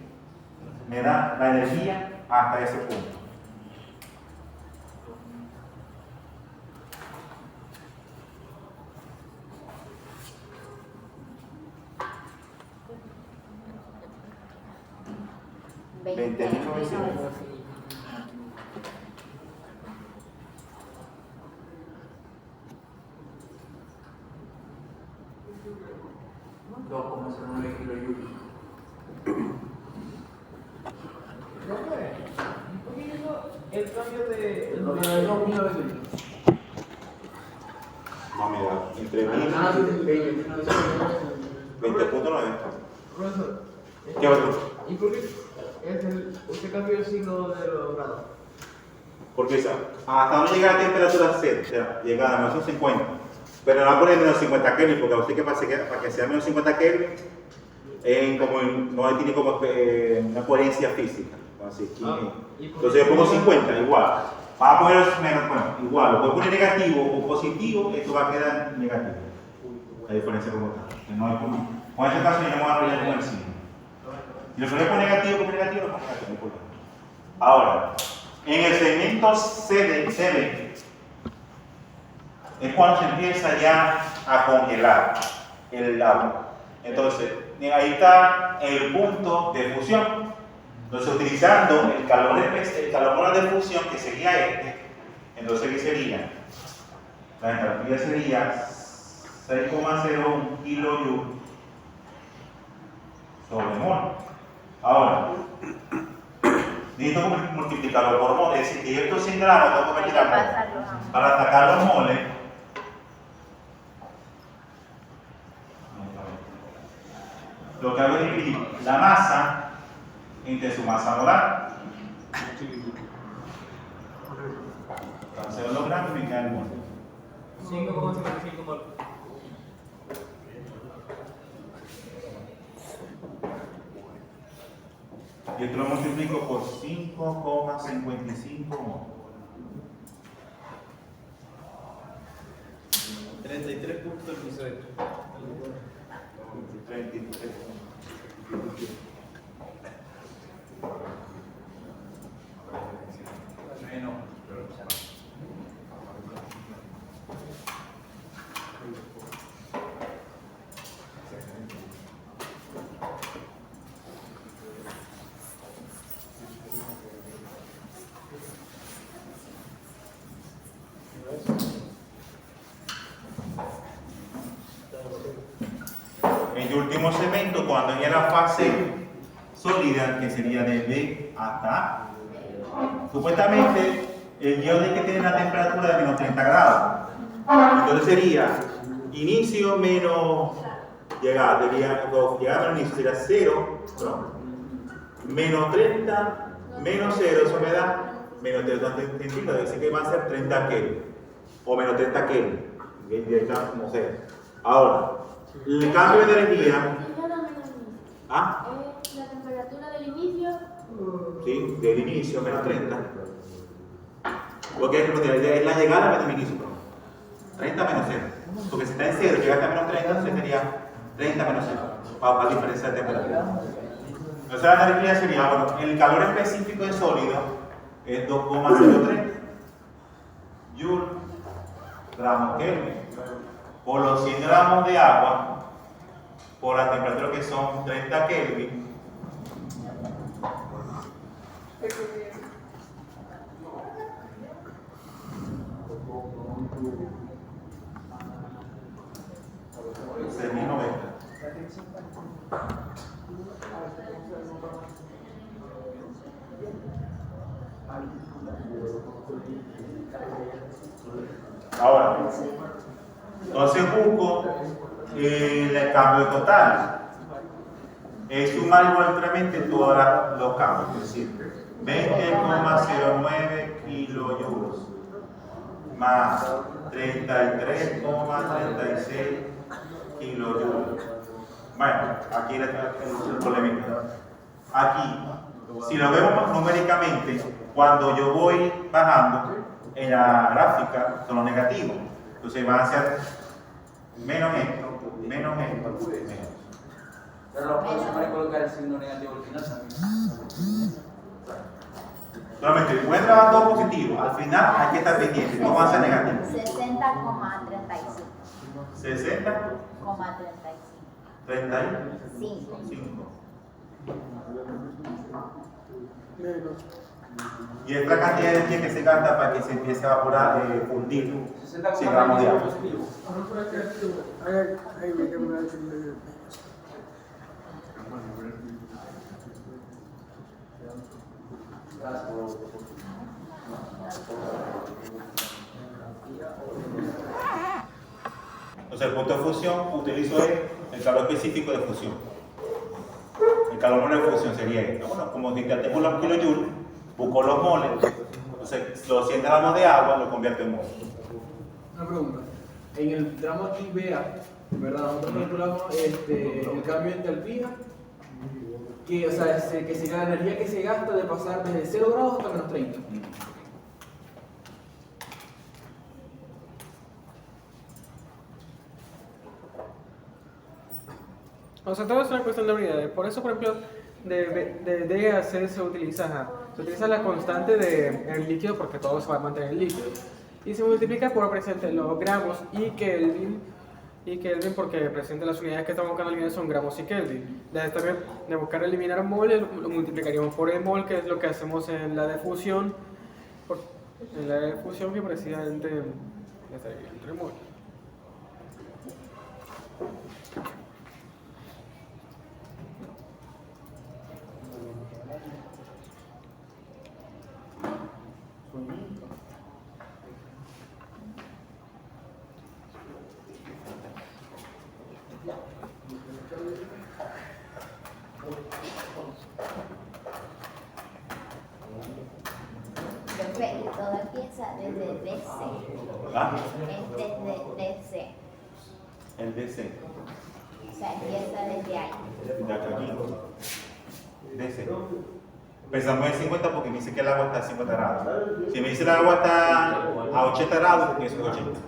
me da la energía hasta ese punto.
El cambio de
No me da entre 20.9.
Profesor,
¿Qué otro?
¿y por qué usted cambió el signo de los grados?
Porque hasta no llega a la temperatura cero, o sea, llega a menos 50. Pero no va a poner menos 50 Kelvin, porque a usted que pasa que para que sea menos 50 Kelvin, no tiene como una coherencia física. Así que, entonces yo pongo 50, igual. Vamos a poner menos, bueno, igual. Lo puedo poner negativo o positivo, esto va a quedar negativo. La diferencia como tal. No hay como. En este caso yo no me voy a apoyar con el signo. Si lo pongo negativo, lo pongo negativo, no hay problema. Ahora, en el segmento CB es cuando se empieza ya a congelar el agua. Entonces, ahí está el punto de fusión. Entonces, utilizando el calor molar de fusión, que sería este, entonces, ¿qué sería? La entropía sería 6,01 kJ sobre mol. Ahora, necesito multiplicarlo por mol, es decir, que yo estos 100 gramos tengo que convertir a mol. Para sacar los moles, lo que hago es dividir la masa entre su masa molar. Entonces los gramos me queda el mol.
5,55 mol.
Y esto lo multiplico por 5,55 mol.
33 puntos del piso este.
33. El último segmento, cuando ya la fase sólida, que sería de B hasta A, supuestamente el guión de que tiene una temperatura de menos 30 grados. Entonces sería inicio menos llegada, llegada menos inicio sería 0, menos 30, menos 0, eso me da menos 30 centígrados, es decir que va a ser 30 Kelvin, o menos 30 Kelvin, directa como sea. Ahora, el cambio de energía. ¿Ah?
La temperatura del inicio.
Sí, del inicio, menos 30. Porque es la llegada menos el inicio. 30 menos 0. Porque si está en 0 y llega hasta menos 30, entonces sería 30 menos 0. Para diferencia de temperatura. Entonces la energía sería, bueno, el calor específico de sólido es 2,03 Joule gramos Kelvin por los 100 gramos de agua por la temperatura que son 30 Kelvin. Ahora, entonces busco el cambio total. Es sumar igualmente todos los cambios, es decir, 20,09 kilojoules más 33,36 kilojoules. Bueno, aquí el problemita. Aquí, si lo vemos numéricamente, cuando yo voy bajando en la gráfica, son los negativos. Entonces van a ser menos esto, menos esto, menos.
Pero lo puedo sumar y colocar el signo negativo al final también.
Solamente voy a trabajar todo positivo. Al final hay que estar pendiente, no van a ser negativos.
60,35.
60,35.
5.
Y esta cantidad de energía que se gasta para que se empiece a evaporar, fundir 100 gramos de agua. Entonces el punto de fusión utilizo el calor específico de fusión. El calor de fusión sería esto. Bueno, como si ya tengo los kilojoules, busco los moles, entonces los 100 gramos de agua lo convierto en moles.
Una pregunta. En el tramo aquí BA, ¿verdad? Nosotros calculamos el cambio de entalpía, que, o sea, que sería la energía que se gasta de pasar desde 0 grados hasta menos 30. O sea, todo es una cuestión de unidades. Por eso, por ejemplo, de D a C se utiliza la constante del líquido porque todo se va a mantener líquido. Y se multiplica por presente los gramos y Kelvin porque presente las unidades que estamos buscando eliminar son gramos y Kelvin. De buscar eliminar mol, lo multiplicaríamos por el mol, que es lo que hacemos en la de fusión. En la de fusión que precisamente estaría entre mol.
Y todo empieza desde DC.
¿Ah?
Es desde DC.
El DC.
O sea, empieza desde ahí.
De aquí. DC. Pensamos en 50 porque me dice que el agua está a 50 grados. Si me dice el agua está a 80 grados, eso es 80.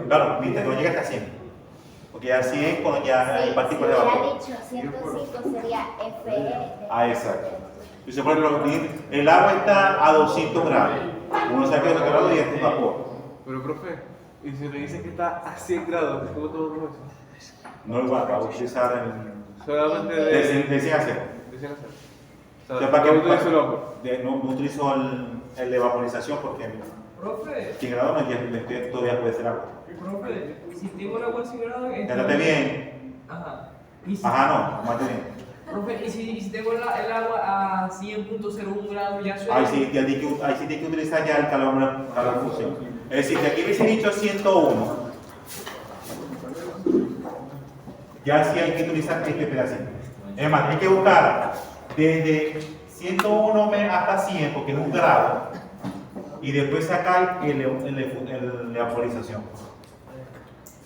Claro, mientras no llega hasta 100. Porque ya 100 cuando ya hay partículas de
Si
vapor.
hubiera dicho 105 sería FE.
Ah, exacto. Entonces, por ejemplo, el agua está a 200 grados. Uno saca 200 grados y es vapor.
Pero, profe, y si me dice que está a 100 grados, ¿cómo todo eso?
No igual, va a utilizar el.
Solamente
De 100 a 0.
de 100 a 0.
O sea, para que
no utilizo el vapor.
no utilizo el de vaporización porque
Profe,
100 grados todavía puede ser agua.
profe, y si tengo el agua a 100 grados,
Quédate bien.
Ajá. Y si,
Ajá, no, mate bien.
profe, y si tengo el agua a 100.01 grados, ya soy.
Ahí sí tienes que utilizar ya el calor fusión. Es decir, que aquí hubiese dicho 101. Ya sí hay que utilizar este pedacito. Es más, hay que buscar desde 101 hasta 100, porque es un grado, y después sacar la vaporización.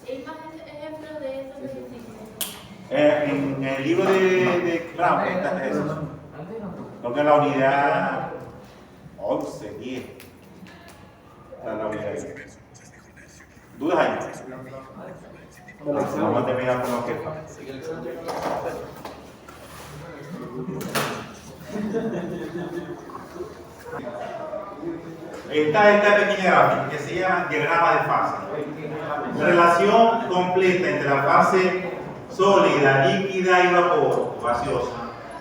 ¿Hay más ejemplos de esos ejercicios?
En el libro de Brown, está eso. Creo que en la unidad 11, 10. Está en la unidad 10. ¿Dudas ahí? Vamos a terminar con lo que esta pequeña gráfica que se llama diagrama de fase. Relación completa entre la fase sólida, líquida y vapor gaseosa.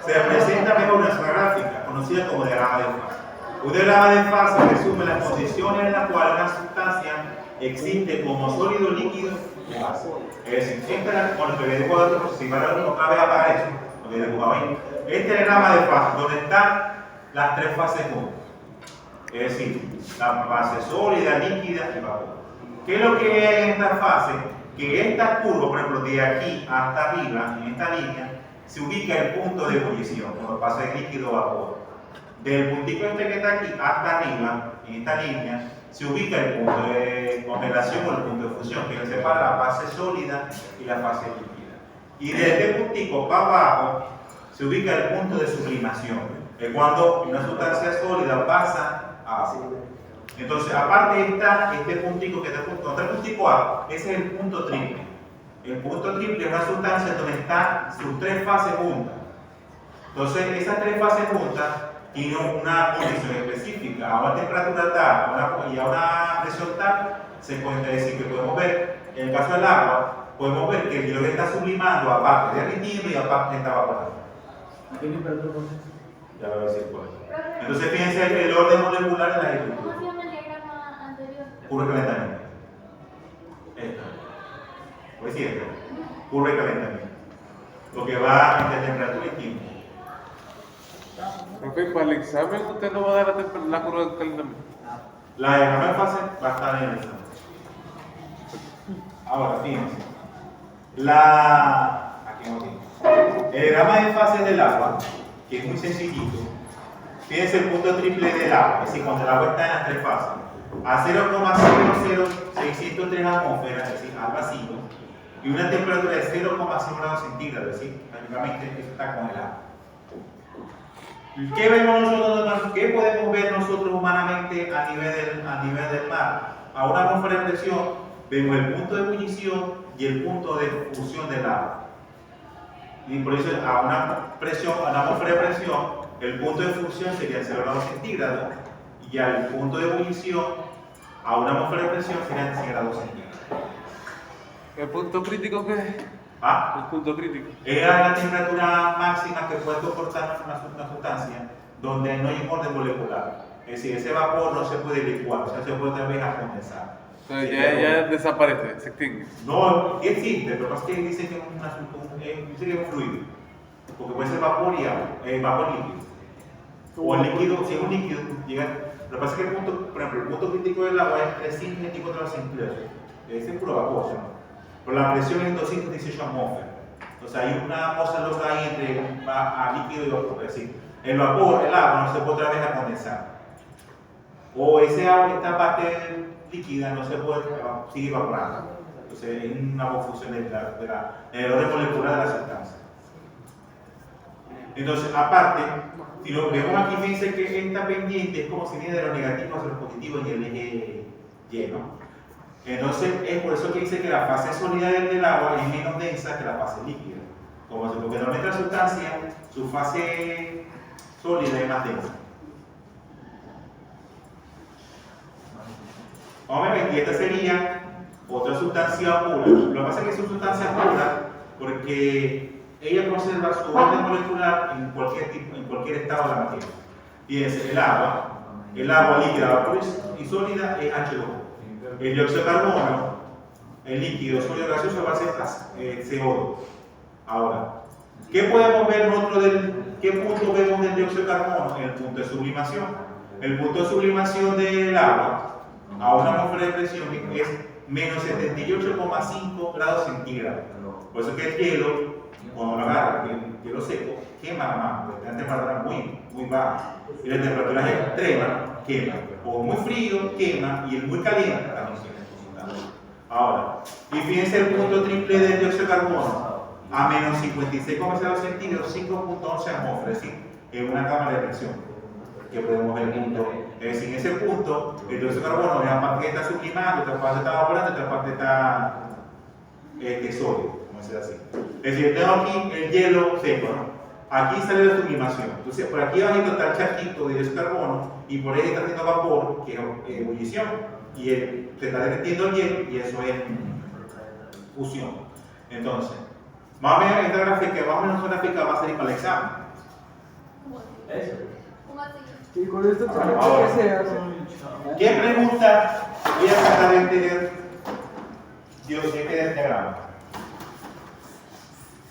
Se representa mejor en nuestra gráfica, conocida como diagrama de fase. Un diagrama de fase resume las condiciones en las cuales una sustancia existe como sólido, líquido o gas. Es decir, bueno, que voy a aproximar otra vez a apagar eso, lo que dibujaba ahí. Este diagrama de fase, donde están las tres fases juntas. Es decir, la fase sólida, líquida y vapor. ¿Qué es lo que hay en esta fase? Que esta curva, por ejemplo, de aquí hasta arriba, en esta línea, se ubica el punto de ebullición, cuando pasa de líquido a vapor. Del puntito este que está aquí hasta arriba, en esta línea, se ubica el punto de congelación o el punto de fusión, que separa la fase sólida y la fase líquida. Y desde este puntico para abajo, se ubica el punto de sublimación, que es cuando una sustancia sólida pasa a ácido. Entonces, aparte está este puntico que está junto el puntico A, ese es el punto triple. El punto triple es una sustancia donde están sus tres fases juntas. Entonces, esas tres fases juntas tienen una condición específica. A una temperatura tal y a una presión tal, se puede decir que podemos ver, en el caso del agua, podemos ver que el hidrógeno está sublimando aparte derritiendo y aparte está evaporando.
¿A qué temperatura?
Ya lo voy a decir por eso. Entonces, fíjense el orden molecular de la estructura.
¿Cómo se llama el diagrama anterior?
Curva de calentamiento. Esta. Pues sí, esta. Curva de calentamiento. Lo que va entre temperatura y tiempo.
Profe, para el examen usted no va a dar la curva del calentamiento.
La diagrama de fase va a estar en el examen. Ahora, fíjense. Aquí no tiene. El diagrama de fase del agua, que es muy sencillito. Fíjense el punto triple del agua, es decir, cuando el agua está en las tres fases. A 0,00603 atmósferas, es decir, al vacío, y una temperatura de 0,0 grados centígrados, es decir, prácticamente eso está congelado. ¿Qué vemos nosotros? ¿Qué podemos ver nosotros humanamente a nivel del mar? A una atmósfera de presión vemos el punto de ebullición y el punto de fusión del agua. Y por eso a una atmósfera de presión, el punto de fusión sería 0 grados centígrados y al punto de ebullición, a una atmósfera de presión serían 100 grados centígrados.
¿El punto crítico qué es?
¿Ah?
El punto crítico.
Es la temperatura máxima que puede soportar una sustancia donde no hay un orden molecular. Es decir, ese vapor no se puede licuar, o sea, se puede otra vez a condensar.
Entonces ya desaparece, se extingue.
No, existe, pero es que dicen que es un fluido. Porque puede ser vapor y agua, vapor líquido. O el líquido, si es un líquido, llega. Lo que pasa es que por ejemplo, el punto crítico del agua es 324 grados centígrados. Ese es puro vapor, ¿no? Pero la presión es 218 atmósferas. Entonces hay una cosa loca ahí entre líquido y vapor. Es decir, el vapor, el agua, no se puede otra vez a condensar. O ese agua, esta parte líquida, no se puede, sigue evaporando. Entonces hay una confusión en el orden molecular de la sustancia. Entonces, aparte, si lo vemos aquí, fíjense que esta pendiente es como si viene de los negativos hacia los positivos y el eje Y, ¿no? Entonces, es por eso que dice que la fase sólida del agua es menos densa que la fase líquida. Como si, porque normalmente la sustancia, su fase sólida es más densa. Vamos a ver, y esta sería otra sustancia pura. Lo que pasa es que es una sustancia pura porque ella conserva su orden molecular en cualquier estado de la materia. Fíjense, el agua líquida, vapor y sólida es H2O. El dióxido de carbono, el líquido sólido gaseoso va a ser CO2. Ahora, ¿qué podemos ver nosotros qué punto vemos del dióxido de carbono? En el punto de sublimación. El punto de sublimación del agua a una atmósfera de presión es menos 78,5 grados centígrados. Por eso que el hielo, cuando lo agarra, el hielo seco, quema más, porque está en temperatura muy baja. Y las temperaturas extremas quema. O muy frío quema y el muy caliente también quema. Ahora, y fíjense el punto triple del dióxido de carbono a menos 56,0 centígrados, 5,11 atmósferas, es decir, en una cámara de presión. Que podemos ver el punto. Es decir, en ese punto, el dióxido de carbono, una parte que está sublimando, otra parte está evaporando, otra parte está sólido, como se dice así. Es decir, tengo aquí el hielo seco, ¿no? Aquí sale la sublimación. Entonces, por aquí abajo está el charquito de dióxido de carbono y por ahí está haciendo vapor, que es ebullición. Y se está derritiendo el hielo y eso es fusión. Entonces, más o menos esta gráfica va a salir para el examen.
Y con esto
Ahora,
¿qué se hace?
¿qué pregunta voy a sacar de este diagrama?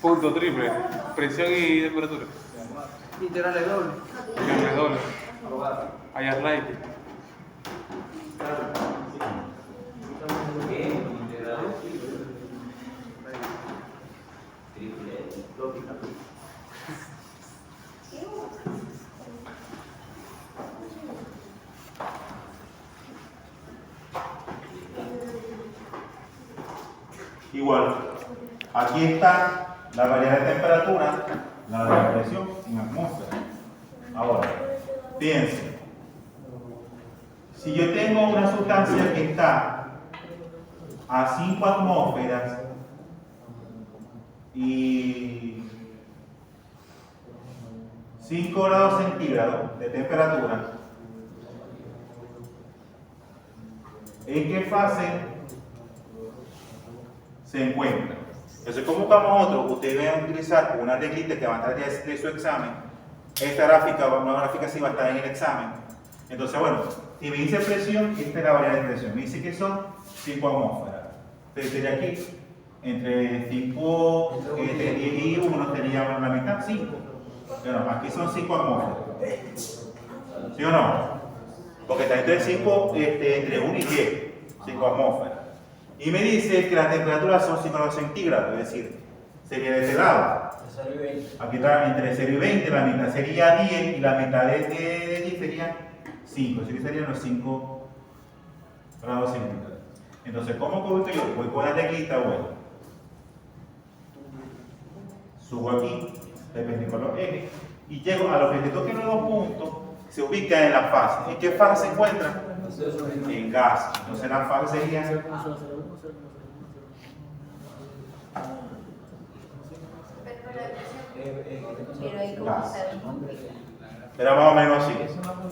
Punto triple. Presión y temperatura.
Literal es doble.
Es doble. Hay right.
Igual, aquí está la variedad de temperatura, la de la presión en atmósfera. Ahora, piensen, si yo tengo una sustancia que está a 5 atmósferas y 5 grados centígrados de temperatura, ¿en qué fase se encuentra? Entonces, ¿cómo buscamos nosotros? Ustedes van a utilizar una teclita que va a estar de su examen. Esta gráfica, una gráfica así va a estar en el examen. Entonces, bueno, si me dice presión, esta es la variedad de presión. Me dice que son 5 atmósferas. Entonces, sería aquí, entre 5 y 1 sería la mitad, 5. Bueno, aquí son 5 atmósferas. ¿Sí o no? Porque está entre 5, entre 1 y 10, 5 atmósferas. Y me dice que las temperaturas son 5 grados centígrados, es decir, sería de este lado. Aquí está entre 0 y 20, la mitad sería 10 y la mitad de 10 sería 5, así que serían los 5 grados centígrados. Entonces, ¿cómo cubro yo? Voy con la teclita, bueno. Subo aquí, dependiendo de los ejes, y llego a los que toquen los 2 puntos, se ubican en la fase. ¿En qué fase se encuentran? En gas. Entonces, la fase sería
Pero ahí como
gas.
se
Era más o menos así.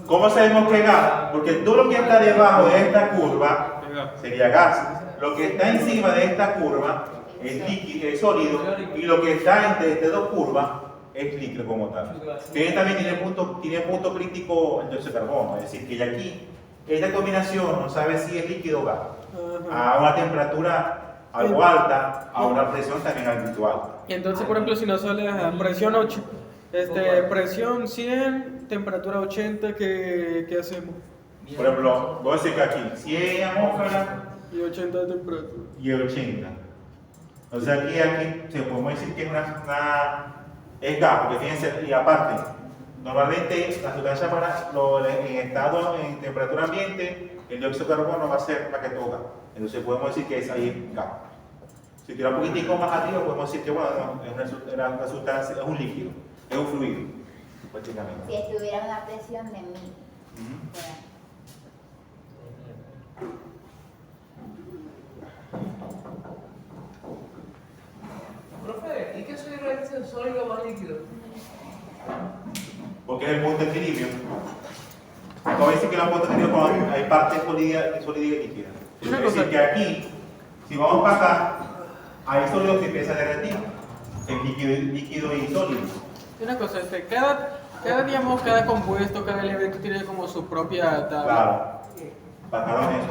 ¿Cómo sabemos que es gas? Porque todo lo que está debajo de esta curva sería gas. Lo que está encima de esta curva es líquido, es sólido, y lo que está entre estas 2 curvas es líquido como tal. Que también tiene punto crítico el dióxido de carbono, es decir, que ya aquí esta combinación no sabe si es líquido o gas. A una temperatura algo alta, a una presión también algo alta.
Y entonces, por ejemplo, si nos sale a presión 8, presión 100, temperatura 80, ¿qué hacemos?
Por ejemplo, voy a decir que aquí 100 atmósferas
Y 80 de temperatura.
y 80. O sea, aquí se podemos decir que es es gas, porque fíjense, y aparte, normalmente la sustancia en estado, en temperatura ambiente, el dióxido de carbono va a ser la que toca. Entonces podemos decir que es ahí gas. Si tira un poquitico más arriba, podemos decir que bueno, es una sustancia, es un líquido. Es un fluido, básicamente.
Si estuviera una presión de 1000.
Ujú.
Profe, ¿y qué es un sólido más líquido?
Porque es el punto de equilibrio. Como dicen que los puntos de equilibrio cuando hay parte sólida y líquida. Es decir, que aquí, si vamos para acá, hay sólido que empieza a derretir. Es líquido y sólido.
Una cosa, digamos, cada compuesto, cada elemento tiene como su propia tabla.
Claro. Para cada uno de esos.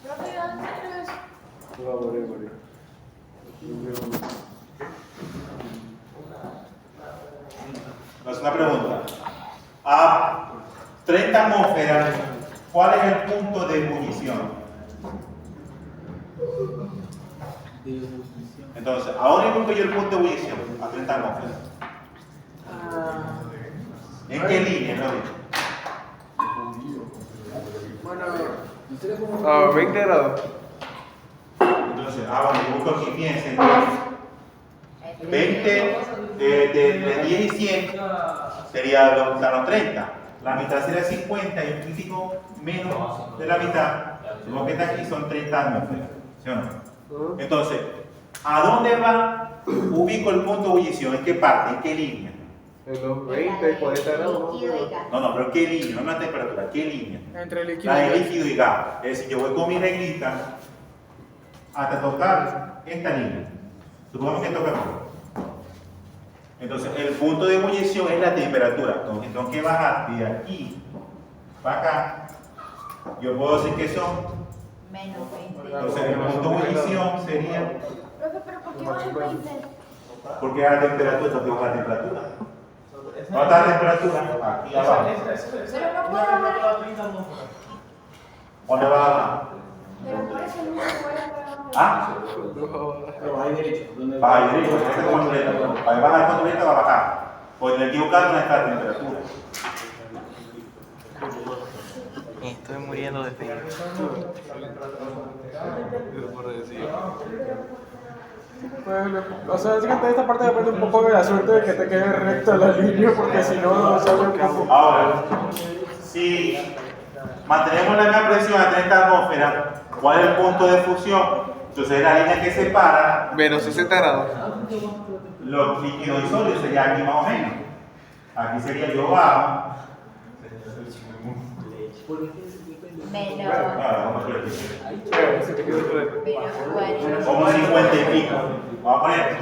Profe, ¿dónde es?
No es una pregunta. A 30 atmósferas, ¿cuál es el punto de ebullición? Entonces, ¿a dónde busco yo el punto de ebullición? A 30 atmósferas. ¿En qué línea, no?
A 20 grados.
Entonces, bueno, yo busco aquí, fíjense. 20 de 10 y 100 sería los 30. La mitad sería 50 y un crítico menos de la mitad. Lo que está aquí son 30 atmósferas. ¿Sí o no? Entonces, ¿a dónde va? Ubico el punto de ebullición. ¿En qué parte? ¿En qué línea?
En los 20, 40 grados.
Líquido y gas.
No, ¿pero qué línea? No es la temperatura. ¿Qué línea?
Entre líquido
La
y
de
gas.
líquido y gas. Es decir, yo voy con mi reglita hasta tocar esta línea. Supongamos que toca aquí. Entonces, el punto de ebullición es la temperatura. Entonces, tengo que bajar de aquí para acá. Yo puedo decir que son.
Menos 20.
Entonces, el punto de ebullición sería.
Profe, ¿pero por qué baja el 20?
Porque a la temperatura, tengo que bajar la temperatura. ¿Dónde está la temperatura? Aquí abajo.
Pero no puedo bajar.
¿Dónde va a bajar?
Pero por eso no se puede bajar.
¿Ah? Va a ir derecho, este como chuleta. Para bajar con chuleta va a bajar. Porque en el equivocado no está la temperatura.
Estoy muriendo de frío.
O sea, básicamente esta parte depende un poco de la suerte de que te quede recta la línea, porque si no, no sale un poco.
Ahora, si mantenemos la misma presión a 30 atmósferas, ¿cuál es el punto de fusión? Entonces la línea que separa
Menos 60 grados.
los líquidos y sólidos sería aquí más o menos. Aquí sería yo bajo.
Menos.
Vamos a poner aquí.
Menos 40.
Como 50 y pico. Vamos a poner.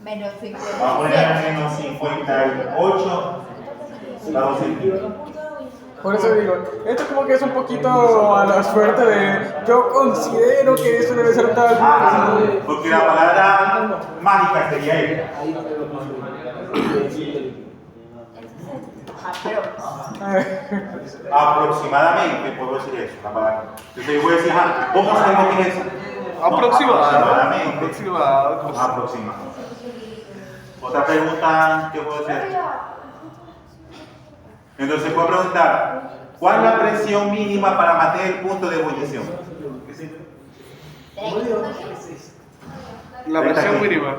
Menos
Vamos a poner
57.
menos 58. Grados centígrados.
Por eso digo, esto como que es un poquito a la suerte de, yo considero que eso debe ser tal.
Porque la palabra mágica sería él. Aproximadamente puedo decir eso, la palabra. Entonces yo voy a decir, ¿cómo sabemos qué es eso?
Aproximadamente.
Aproximadamente. Otra pregunta que puedo hacer. Entonces puedo preguntar, ¿cuál es la presión mínima para mantener el punto de ebullición?
La presión mínima.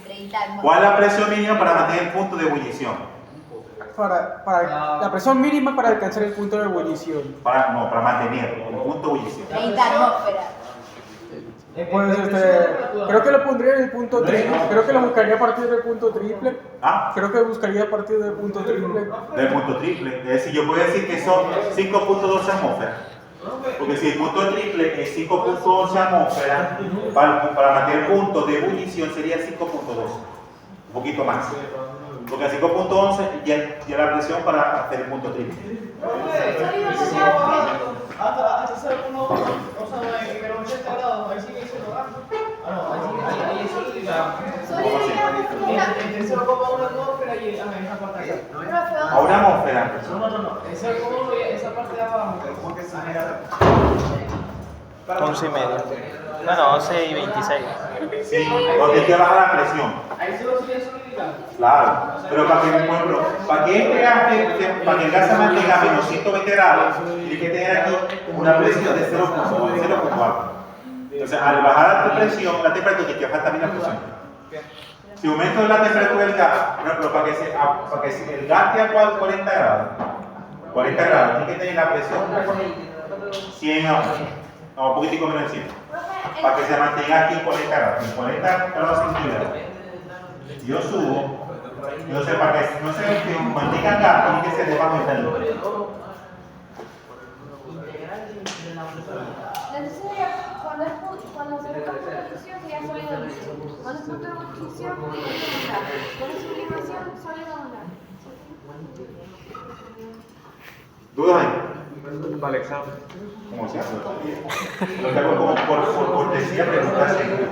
30.
¿Cuál es la presión mínima para mantener el punto de ebullición?
La presión mínima para alcanzar el punto de ebullición.
Para mantener el punto de ebullición.
30 atmósferas.
Pues creo que lo pondría en el punto triple, creo que lo buscaría a partir del punto triple.
¿Ah?
Creo que buscaría a partir del punto triple.
Del punto triple. Es decir, yo puedo decir que son 5.12 atmósferas. Porque si el punto triple es 5.11 atmósferas, para mantener el punto de ebullición sería 5.12. Un poquito más. Porque a 5.11 ya la presión para hacer el punto triple.
Hasta 0.1, o sea, pero 80 grados, ahí sigue siendo gas. Ah, no, ahí es sólida. Entre 0,1 atmósfera y esa parte acá.
A una atmósfera.
No. En 0,1 y esa parte de abajo.
11 y medio. Bueno, 11 y 26.
Sí, porque hay que bajar la presión.
Ahí se lo sigue solidificando.
Claro, pero para que, por ejemplo, para que para que el gas se mantenga a menos 120 grados, tiene que tener aquí una presión de 0,4. Entonces, al bajar la presión, la temperatura, tiene que bajar también la presión. Si aumento la temperatura del gas, por ejemplo, para que el gas esté a 40 grados, tiene que tener la presión 100 no, un poquitico menos de 100, para que se mantenga aquí en 40 grados, en 40 grados centígrados. Yo subo, yo sé, para que no se mantenga acá, tiene que ser debajo del talón.
Entonces, cuando se toca la fusión, sería sólido líquido. Cuando es punto de ebullición, líquido molar. Cuando es sublimación, sólido molar.
¿Dudas ahí?
Para el examen.
¿Cómo se hace? Lo que hago como por cortesía, preguntar siempre.